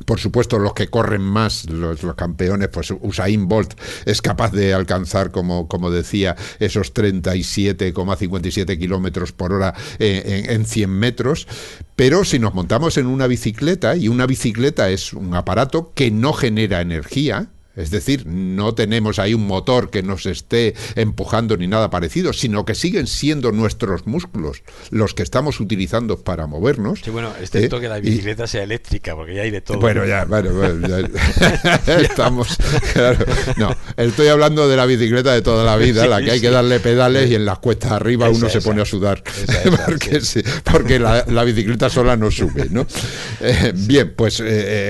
Por supuesto, los que corren más, los campeones, pues Usain Bolt es capaz de alcanzar, como decía, esos 37,57 kilómetros por hora en 100 metros. Pero si nos montamos en una bicicleta, y una bicicleta es un aparato que no genera energía, es decir, no tenemos ahí un motor que nos esté empujando ni nada parecido, sino que siguen siendo nuestros músculos los que estamos utilizando para movernos. Sí, bueno, excepto que la bicicleta sea eléctrica, porque ya hay de todo. Bueno, ya estamos... Claro, no, estoy hablando de la bicicleta de toda la vida, la que hay que darle pedales y en las cuestas arriba uno se pone a sudar. Porque la bicicleta sola no sube, ¿no? Bien, pues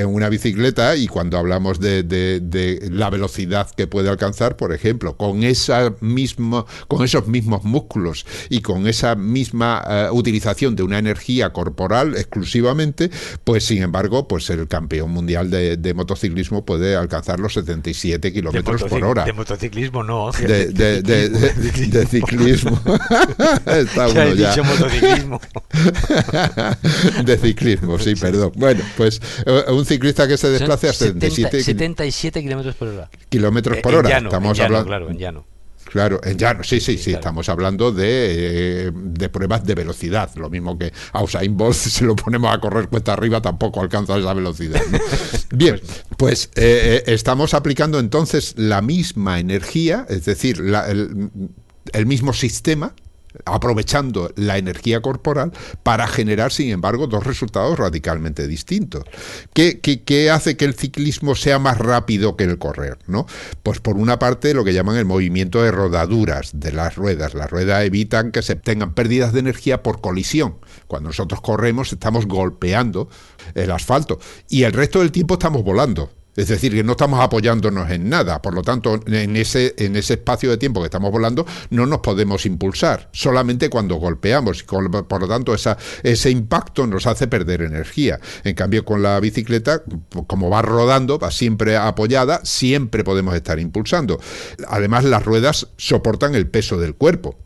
una bicicleta, y cuando hablamos de la velocidad que puede alcanzar, por ejemplo, con esos mismos músculos y con esa misma utilización de una energía corporal exclusivamente, pues sin embargo, pues el campeón mundial de motociclismo puede alcanzar los 77 kilómetros por hora. De motociclismo no, de ciclismo. Está uno he dicho motociclismo. De ciclismo, sí, perdón. Bueno, pues un ciclista que se desplace a 77 kilómetros por hora. Kilómetros por hora. Llano, estamos hablando. Claro, en llano. Claro, en llano, sí, claro. Estamos hablando de pruebas de velocidad. Lo mismo que a Usain Bolt, si lo ponemos a correr cuesta arriba, tampoco alcanza esa velocidad, ¿no? Bien, pues estamos aplicando entonces la misma energía, es decir, el mismo sistema, aprovechando la energía corporal para generar, sin embargo, dos resultados radicalmente distintos. ¿Qué hace que el ciclismo sea más rápido que el correr, ¿no? Pues por una parte lo que llaman el movimiento de rodaduras de las ruedas. Las ruedas evitan que se tengan pérdidas de energía por colisión. Cuando nosotros corremos estamos golpeando el asfalto y el resto del tiempo estamos volando. Es decir, que no estamos apoyándonos en nada. Por lo tanto, en ese espacio de tiempo que estamos volando no nos podemos impulsar, solamente cuando golpeamos. Por lo tanto, ese impacto nos hace perder energía. En cambio, con la bicicleta, como va rodando, va siempre apoyada, siempre podemos estar impulsando. Además, las ruedas soportan el peso del cuerpo.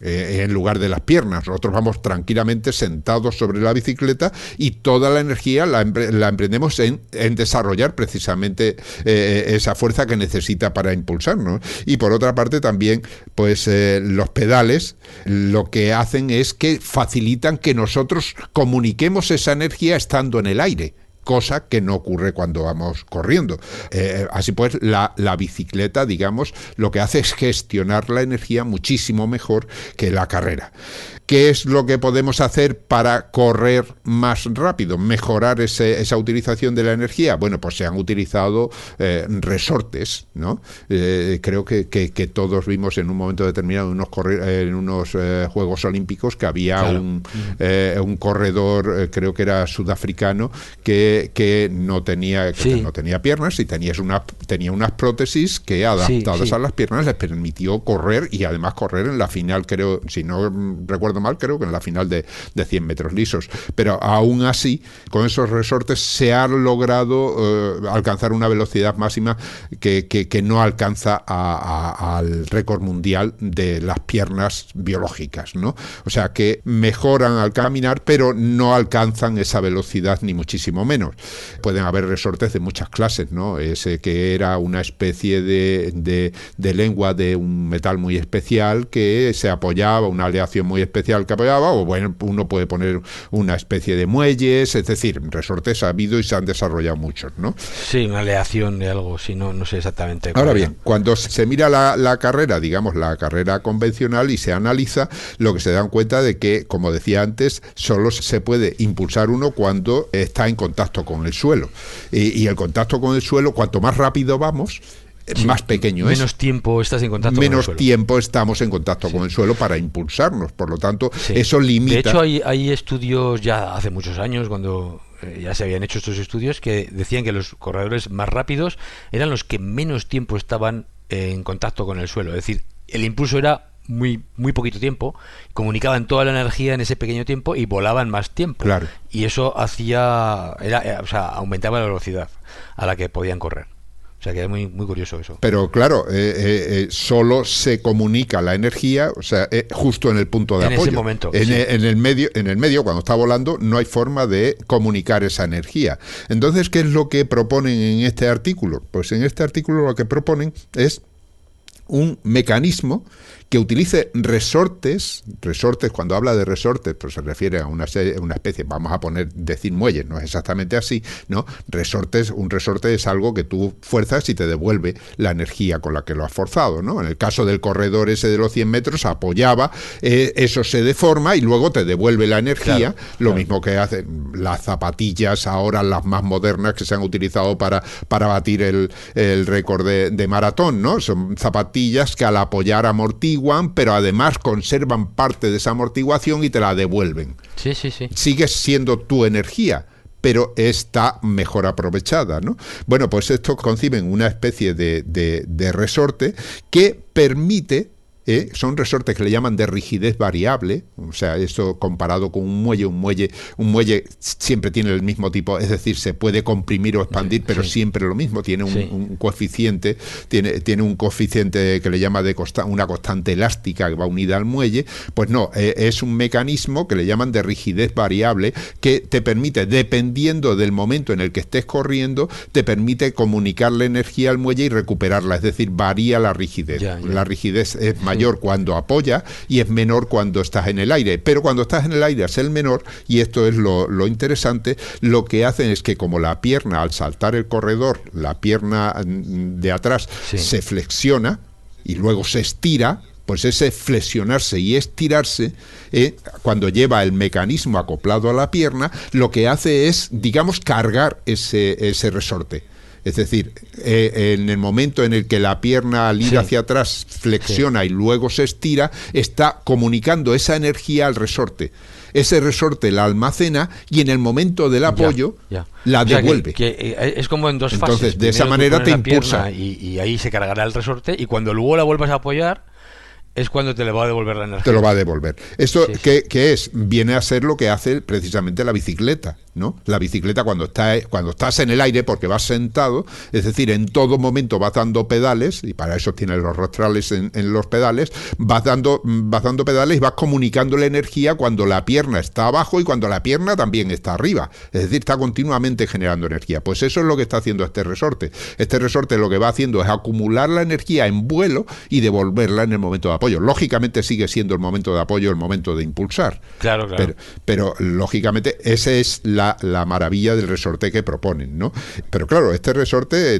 En lugar de las piernas. Nosotros vamos tranquilamente sentados sobre la bicicleta y toda la energía la emprendemos en desarrollar precisamente esa fuerza que necesita para impulsarnos. Y por otra parte también, pues los pedales lo que hacen es que facilitan que nosotros comuniquemos esa energía estando en el aire, cosa que no ocurre cuando vamos corriendo. Así pues, la bicicleta, digamos, lo que hace es gestionar la energía muchísimo mejor que la carrera. ¿Qué es lo que podemos hacer para correr más rápido, mejorar esa utilización de la energía? Bueno, pues se han utilizado resortes, ¿no? Creo que todos vimos en un momento determinado en unos Juegos Olímpicos que había un corredor, creo que era sudafricano, que no tenía piernas y tenía unas prótesis que adaptadas a las piernas les permitió correr y además correr en la final, creo, si no recuerdo mal, creo que en la final de 100 metros lisos. Pero aún así, con esos resortes se ha logrado alcanzar una velocidad máxima que no alcanza al récord mundial de las piernas biológicas, ¿no? O sea que mejoran al caminar, pero no alcanzan esa velocidad ni muchísimo menos. Pueden haber resortes de muchas clases, ¿no? Ese que era una especie de lengua de un metal muy especial que se apoyaba, una aleación muy especial que apoyaba, o bueno, uno puede poner una especie de muelles, es decir, resortes ha habido y se han desarrollado muchos, ¿no? Sí, una aleación de algo, si no sé exactamente. Ahora bien, cuando se mira la carrera, digamos, la carrera convencional y se analiza, lo que se dan cuenta de que, como decía antes, solo se puede impulsar uno cuando está en contacto con el suelo. Y el contacto con el suelo, cuanto más rápido vamos, más pequeño menos tiempo estás en contacto con el suelo. Menos tiempo estamos en contacto con el suelo para impulsarnos. Por lo tanto, eso limita. De hecho, hay estudios ya hace muchos años, cuando ya se habían hecho estos estudios, que decían que los corredores más rápidos eran los que menos tiempo estaban en contacto con el suelo. Es decir, el impulso era muy poquito tiempo, comunicaban toda la energía en ese pequeño tiempo y volaban más tiempo. Claro. Y eso aumentaba la velocidad a la que podían correr. O sea que es muy curioso eso. Pero claro, solo se comunica la energía, o sea, justo en el punto de apoyo. En ese momento. En el medio, cuando está volando, no hay forma de comunicar esa energía. Entonces, ¿qué es lo que proponen en este artículo? Pues en este artículo lo que proponen es un mecanismo que utilice resortes, cuando habla de resortes, pues se refiere a una especie, vamos a decir muelles, no es exactamente así, ¿no? Un resorte es algo que tú fuerzas y te devuelve la energía con la que lo has forzado, ¿no? En el caso del corredor ese de los 100 metros, apoyaba, eso se deforma y luego te devuelve la energía, lo mismo que hacen las zapatillas ahora, las más modernas que se han utilizado para batir el récord de maratón, ¿no? Son zapatillas que al apoyar amortiguan, pero además conservan parte de esa amortiguación y te la devuelven. Sí. Sigues siendo tu energía, pero está mejor aprovechada, ¿no? Bueno, pues estos conciben una especie de resorte que permite... son resortes que le llaman de rigidez variable, o sea, esto comparado con un muelle siempre tiene el mismo tipo, es decir, se puede comprimir o expandir, pero siempre lo mismo, tiene un coeficiente, tiene un coeficiente que le llama una constante elástica que va unida al muelle. Pues no, es un mecanismo que le llaman de rigidez variable que te permite, dependiendo del momento en el que estés corriendo, te permite comunicar la energía al muelle y recuperarla, es decir, varía la rigidez. La rigidez es mayor cuando apoya y es menor cuando estás en el aire, pero cuando estás en el aire es el menor, y esto es lo interesante. Lo que hacen es que, como la pierna, al saltar el corredor, la pierna de atrás se flexiona y luego se estira, Pues ese flexionarse y estirarse, cuando lleva el mecanismo acoplado a la pierna, lo que hace es, digamos, cargar ese resorte. Es decir, en el momento en el que la pierna al ir hacia atrás flexiona y luego se estira, está comunicando esa energía al resorte. Ese resorte la almacena y en el momento del apoyo la devuelve. Que es como en dos fases. Entonces, de esa manera te impulsa. Y ahí se cargará el resorte y cuando luego la vuelvas a apoyar, es cuando te le va a devolver la energía. Te lo va a devolver. Esto, ¿qué es? Viene a ser lo que hace precisamente la bicicleta, ¿no? La bicicleta cuando estás en el aire, porque vas sentado, es decir, en todo momento vas dando pedales, y para eso tienes los rostrales en los pedales, vas dando pedales y vas comunicando la energía cuando la pierna está abajo y cuando la pierna también está arriba. Es decir, está continuamente generando energía. Pues eso es lo que está haciendo este resorte. Este resorte lo que va haciendo es acumular la energía en vuelo y devolverla en el momento de apoyo. Lógicamente sigue siendo el momento de apoyo el momento de impulsar. Claro. Pero lógicamente esa es la maravilla del resorte que proponen, ¿no? Pero claro, este resorte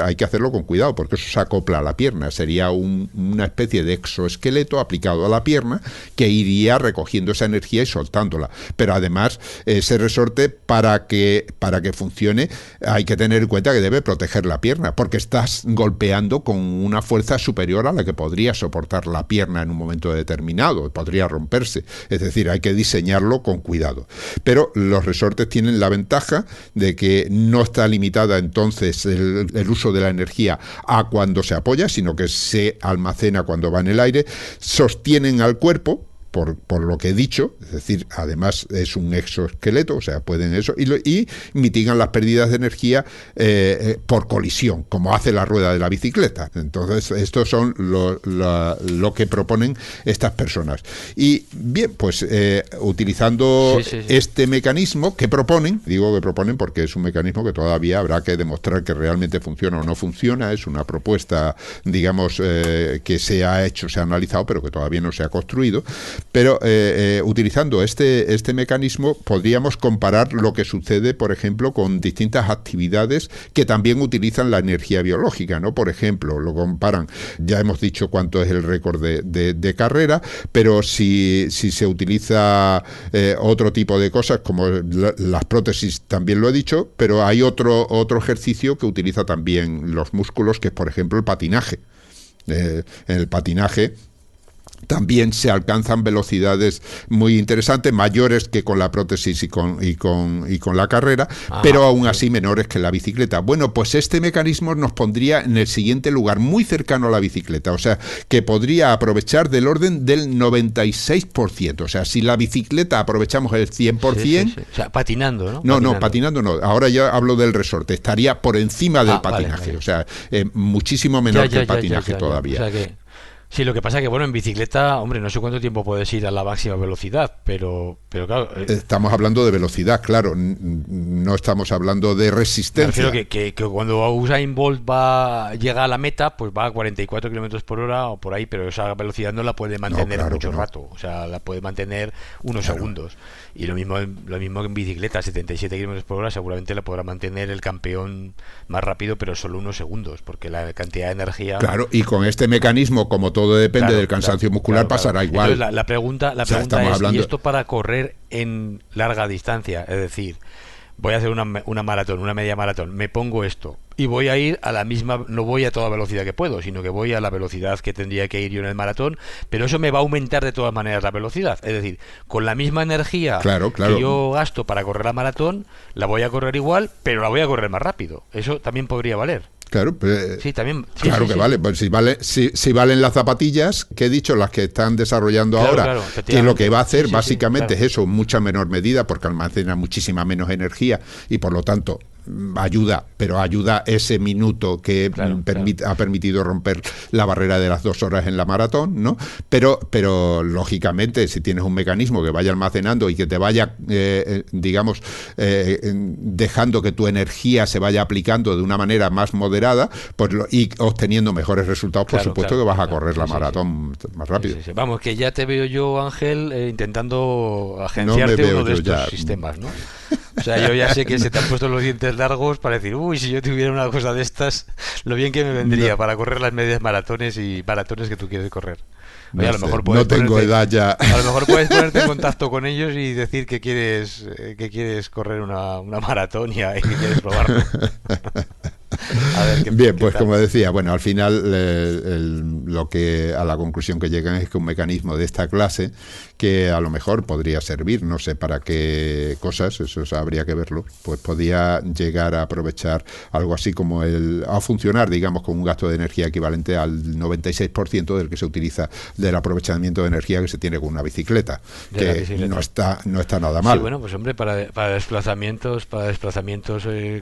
hay que hacerlo con cuidado porque eso se acopla a la pierna. Sería una especie de exoesqueleto aplicado a la pierna que iría recogiendo esa energía y soltándola. Pero además, ese resorte para que funcione hay que tener en cuenta que debe proteger la pierna porque estás golpeando con una fuerza superior a la que podría soportar la pierna en un momento determinado, podría romperse. Es decir, hay que diseñarlo con cuidado. Pero los resortes tienen la ventaja de que no está limitada entonces el uso de la energía a cuando se apoya, sino que se almacena cuando va en el aire, sostienen al cuerpo, por lo que he dicho, es decir, además es un exoesqueleto, o sea, pueden eso, y mitigan las pérdidas de energía por colisión, como hace la rueda de la bicicleta. Entonces, estos son lo que proponen estas personas. Y bien, pues utilizando este mecanismo que proponen, digo que proponen porque es un mecanismo que todavía habrá que demostrar que realmente funciona o no funciona, es una propuesta, digamos, que se ha analizado, pero que todavía no se ha construido. Pero utilizando este mecanismo podríamos comparar lo que sucede, por ejemplo, con distintas actividades que también utilizan la energía biológica, ¿no? Por ejemplo, lo comparan, ya hemos dicho cuánto es el récord de carrera, pero si se utiliza otro tipo de cosas como las prótesis, también lo he dicho, pero hay otro ejercicio que utiliza también los músculos, que es, por ejemplo, el patinaje. En el patinaje también se alcanzan velocidades muy interesantes, mayores que con la prótesis y con la carrera, pero aún así menores que la bicicleta. Bueno, pues este mecanismo nos pondría en el siguiente lugar, muy cercano a la bicicleta, o sea, que podría aprovechar del orden del 96%. O sea, si la bicicleta aprovechamos el 100%... O sea, patinando, ¿no? No, patinando no. Ahora ya hablo del resorte. Estaría por encima del patinaje. Vale. O sea, muchísimo menor que el patinaje todavía. O sea que... Sí, lo que pasa es que, bueno, en bicicleta, hombre, no sé cuánto tiempo puedes ir a la máxima velocidad, pero claro... Estamos hablando de velocidad, claro, no estamos hablando de resistencia. Me refiero que cuando Usain Bolt llega a la meta, pues va a 44 kilómetros por hora o por ahí, pero esa velocidad no la puede mantener mucho rato, o sea, la puede mantener unos segundos. Y lo mismo que en bicicleta, 77 kilómetros por hora seguramente la podrá mantener el campeón más rápido, pero solo unos segundos, porque la cantidad de energía... Claro, y con este mecanismo, como todo depende del cansancio muscular, pasará igual. Entonces, la pregunta es, hablando... ¿y esto para correr en larga distancia? Es decir, voy a hacer una maratón, una media maratón, me pongo esto y voy a ir a la misma, no voy a toda velocidad que puedo, sino que voy a la velocidad que tendría que ir yo en el maratón, pero eso me va a aumentar de todas maneras la velocidad. Es decir, con la misma energía que yo gasto para correr la maratón, la voy a correr igual, pero la voy a correr más rápido. Eso también podría valer. Claro, sí, también, claro que vale. Pues si valen las zapatillas, que he dicho, las que están desarrollando ahora, que lo que va a hacer básicamente es eso, en mucha menor medida, porque almacena muchísima menos energía y por lo tanto ayuda ese minuto que ha permitido romper la barrera de las 2 horas en la maratón, ¿no? Pero lógicamente, si tienes un mecanismo que vaya almacenando y que te vaya, dejando que tu energía se vaya aplicando de una manera más moderada, pues y obteniendo mejores resultados, por supuesto que vas a correr la maratón más rápido. Vamos, que ya te veo yo, Ángel, intentando agenciarte uno de estos sistemas, ¿no? O sea, yo ya sé que se te han puesto los dientes largos para decir, uy, si yo tuviera una cosa de estas, lo bien que me vendría para correr las medias maratones y maratones que tú quieres correr. Oye, a lo mejor no tengo edad ya. A lo mejor puedes ponerte en contacto con ellos y decir que quieres correr una maratón y que quieres probarlo. A ver, bien, pues como decía, bueno, al final lo que a la conclusión que llegan es que un mecanismo de esta clase, que a lo mejor podría servir, no sé para qué cosas, eso habría que verlo, pues podía llegar a aprovechar algo así como a funcionar, digamos, con un gasto de energía equivalente al 96% del que se utiliza del aprovechamiento de energía que se tiene con una bicicleta, no está nada mal. Sí, bueno, pues hombre, para desplazamientos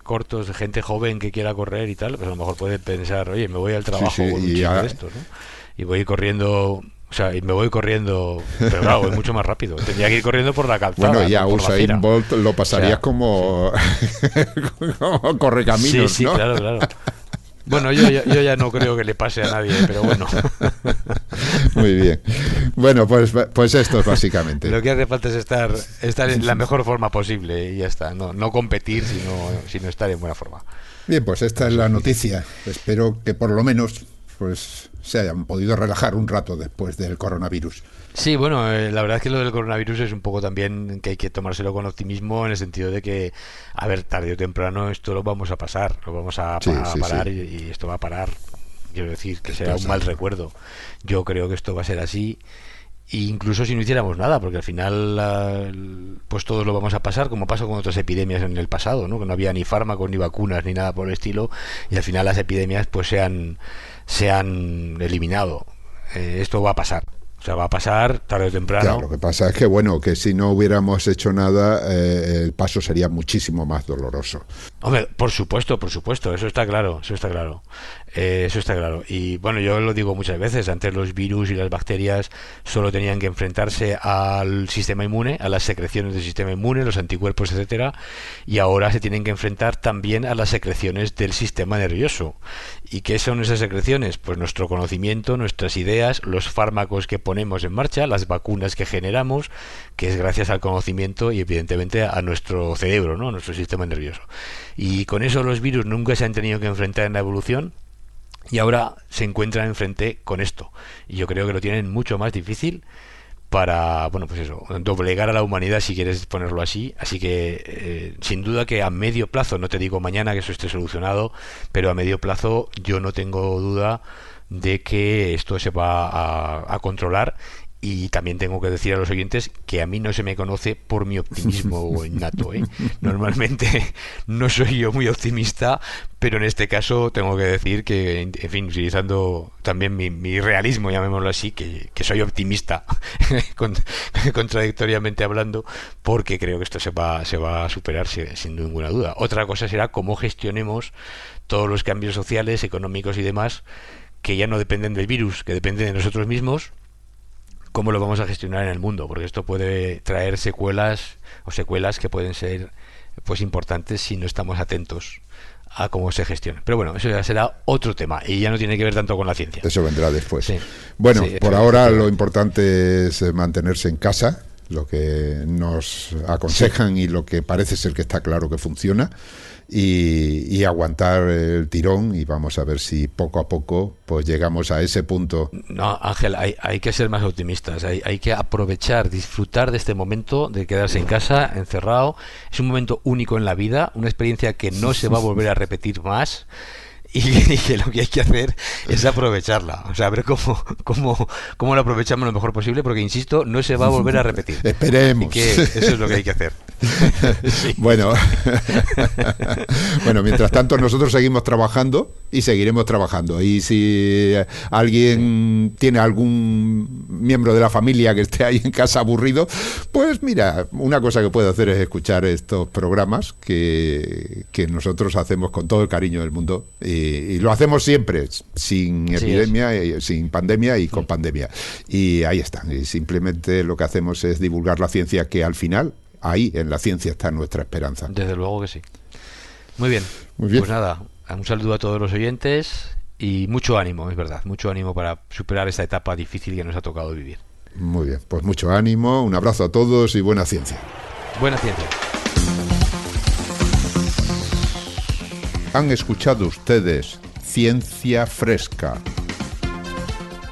cortos de gente joven que quiera correr y tal, pues a lo mejor puede pensar, oye, me voy al trabajo con un chico de estos, ¿no? Y voy corriendo, pero claro, voy mucho más rápido. Tendría que ir corriendo por la calzada. Bueno, ya Usain Bolt lo pasarías como correcaminos, sí, ¿no? Claro. Bueno, yo ya no creo que le pase a nadie, pero bueno. Muy bien. Bueno, pues esto es básicamente. Lo que hace falta es estar en la mejor forma posible y ya está. No competir, sino estar en buena forma. Bien, pues esta es la noticia. Espero que por lo menos pues se hayan podido relajar un rato después del coronavirus. Sí, bueno, la verdad es que lo del coronavirus es un poco también que hay que tomárselo con optimismo, en el sentido de que, a ver, tarde o temprano esto lo vamos a pasar, lo vamos a parar. Y esto va a parar. Quiero decir, que será un mal recuerdo. Yo creo que esto va a ser así, incluso si no hiciéramos nada, porque al final pues todos lo vamos a pasar, como pasó con otras epidemias en el pasado, ¿no? Que no había ni fármacos, ni vacunas, ni nada por el estilo, y al final las epidemias pues se han eliminado. Esto va a pasar. O sea, va a pasar tarde o temprano. Claro, lo que pasa es que, bueno, que si no hubiéramos hecho nada, el paso sería muchísimo más doloroso. Hombre, por supuesto, eso está claro. Eso está claro. Y bueno, yo lo digo muchas veces, antes los virus y las bacterias solo tenían que enfrentarse al sistema inmune, a las secreciones del sistema inmune, los anticuerpos, etcétera, y ahora se tienen que enfrentar también a las secreciones del sistema nervioso. ¿Y qué son esas secreciones? Pues nuestro conocimiento, nuestras ideas, los fármacos que ponemos en marcha, las vacunas que generamos, que es gracias al conocimiento y evidentemente a nuestro cerebro, ¿no? A nuestro sistema nervioso. Y con eso los virus nunca se han tenido que enfrentar en la evolución, y ahora se encuentran enfrente con esto. Y yo creo que lo tienen mucho más difícil para, bueno, pues eso, doblegar a la humanidad, si quieres ponerlo así. Así que sin duda que a medio plazo, no te digo mañana que eso esté solucionado, pero a medio plazo yo no tengo duda de que esto se va a controlar. Y también tengo que decir a los oyentes que a mí no se me conoce por mi optimismo innato, ¿eh? Normalmente no soy yo muy optimista, pero en este caso tengo que decir que, en fin, utilizando también mi realismo, llamémoslo así, que soy optimista, contradictoriamente hablando, porque creo que esto se va a superar sin ninguna duda. Otra cosa será cómo gestionemos todos los cambios sociales, económicos y demás, que ya no dependen del virus, que dependen de nosotros mismos. ¿Cómo lo vamos a gestionar en el mundo? Porque esto puede traer secuelas que pueden ser pues importantes si no estamos atentos a cómo se gestiona. Pero bueno, eso ya será otro tema y ya no tiene que ver tanto con la ciencia. Eso vendrá después. Sí. Bueno, por ahora lo importante es mantenerse en casa, lo que nos aconsejan y lo que parece ser que está claro que funciona, y aguantar el tirón, y vamos a ver si poco a poco pues llegamos a ese punto. No, Ángel, hay que ser más optimistas, hay que aprovechar, disfrutar de este momento de quedarse en casa, encerrado. Es un momento único en la vida, una experiencia que no se va a volver a repetir más. Y que lo que hay que hacer es aprovecharla, o sea, ver cómo lo aprovechamos lo mejor posible, porque insisto, no se va a volver a repetir. Esperemos. Y que eso es lo que hay que hacer. Sí. Bueno, mientras tanto nosotros seguimos trabajando y seguiremos trabajando. Y si alguien tiene algún miembro de la familia que esté ahí en casa aburrido, pues mira, una cosa que puede hacer es escuchar estos programas que nosotros hacemos con todo el cariño del mundo. Y lo hacemos siempre, sin epidemia, sin pandemia y con pandemia. Y ahí están. Y simplemente lo que hacemos es divulgar la ciencia, que al final, ahí en la ciencia está nuestra esperanza. Desde luego que sí. Muy bien. Pues nada, un saludo a todos los oyentes y mucho ánimo, es verdad, mucho ánimo para superar esta etapa difícil que nos ha tocado vivir. Muy bien, pues mucho ánimo, un abrazo a todos y buena ciencia. Buena ciencia. Han escuchado ustedes Ciencia Fresca,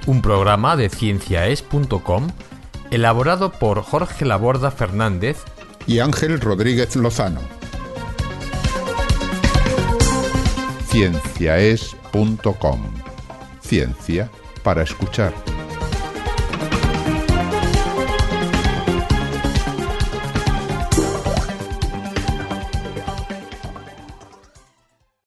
un programa de cienciaes.com elaborado por Jorge Laborda Fernández y Ángel Rodríguez Lozano. Cienciaes.com. Ciencia para escuchar.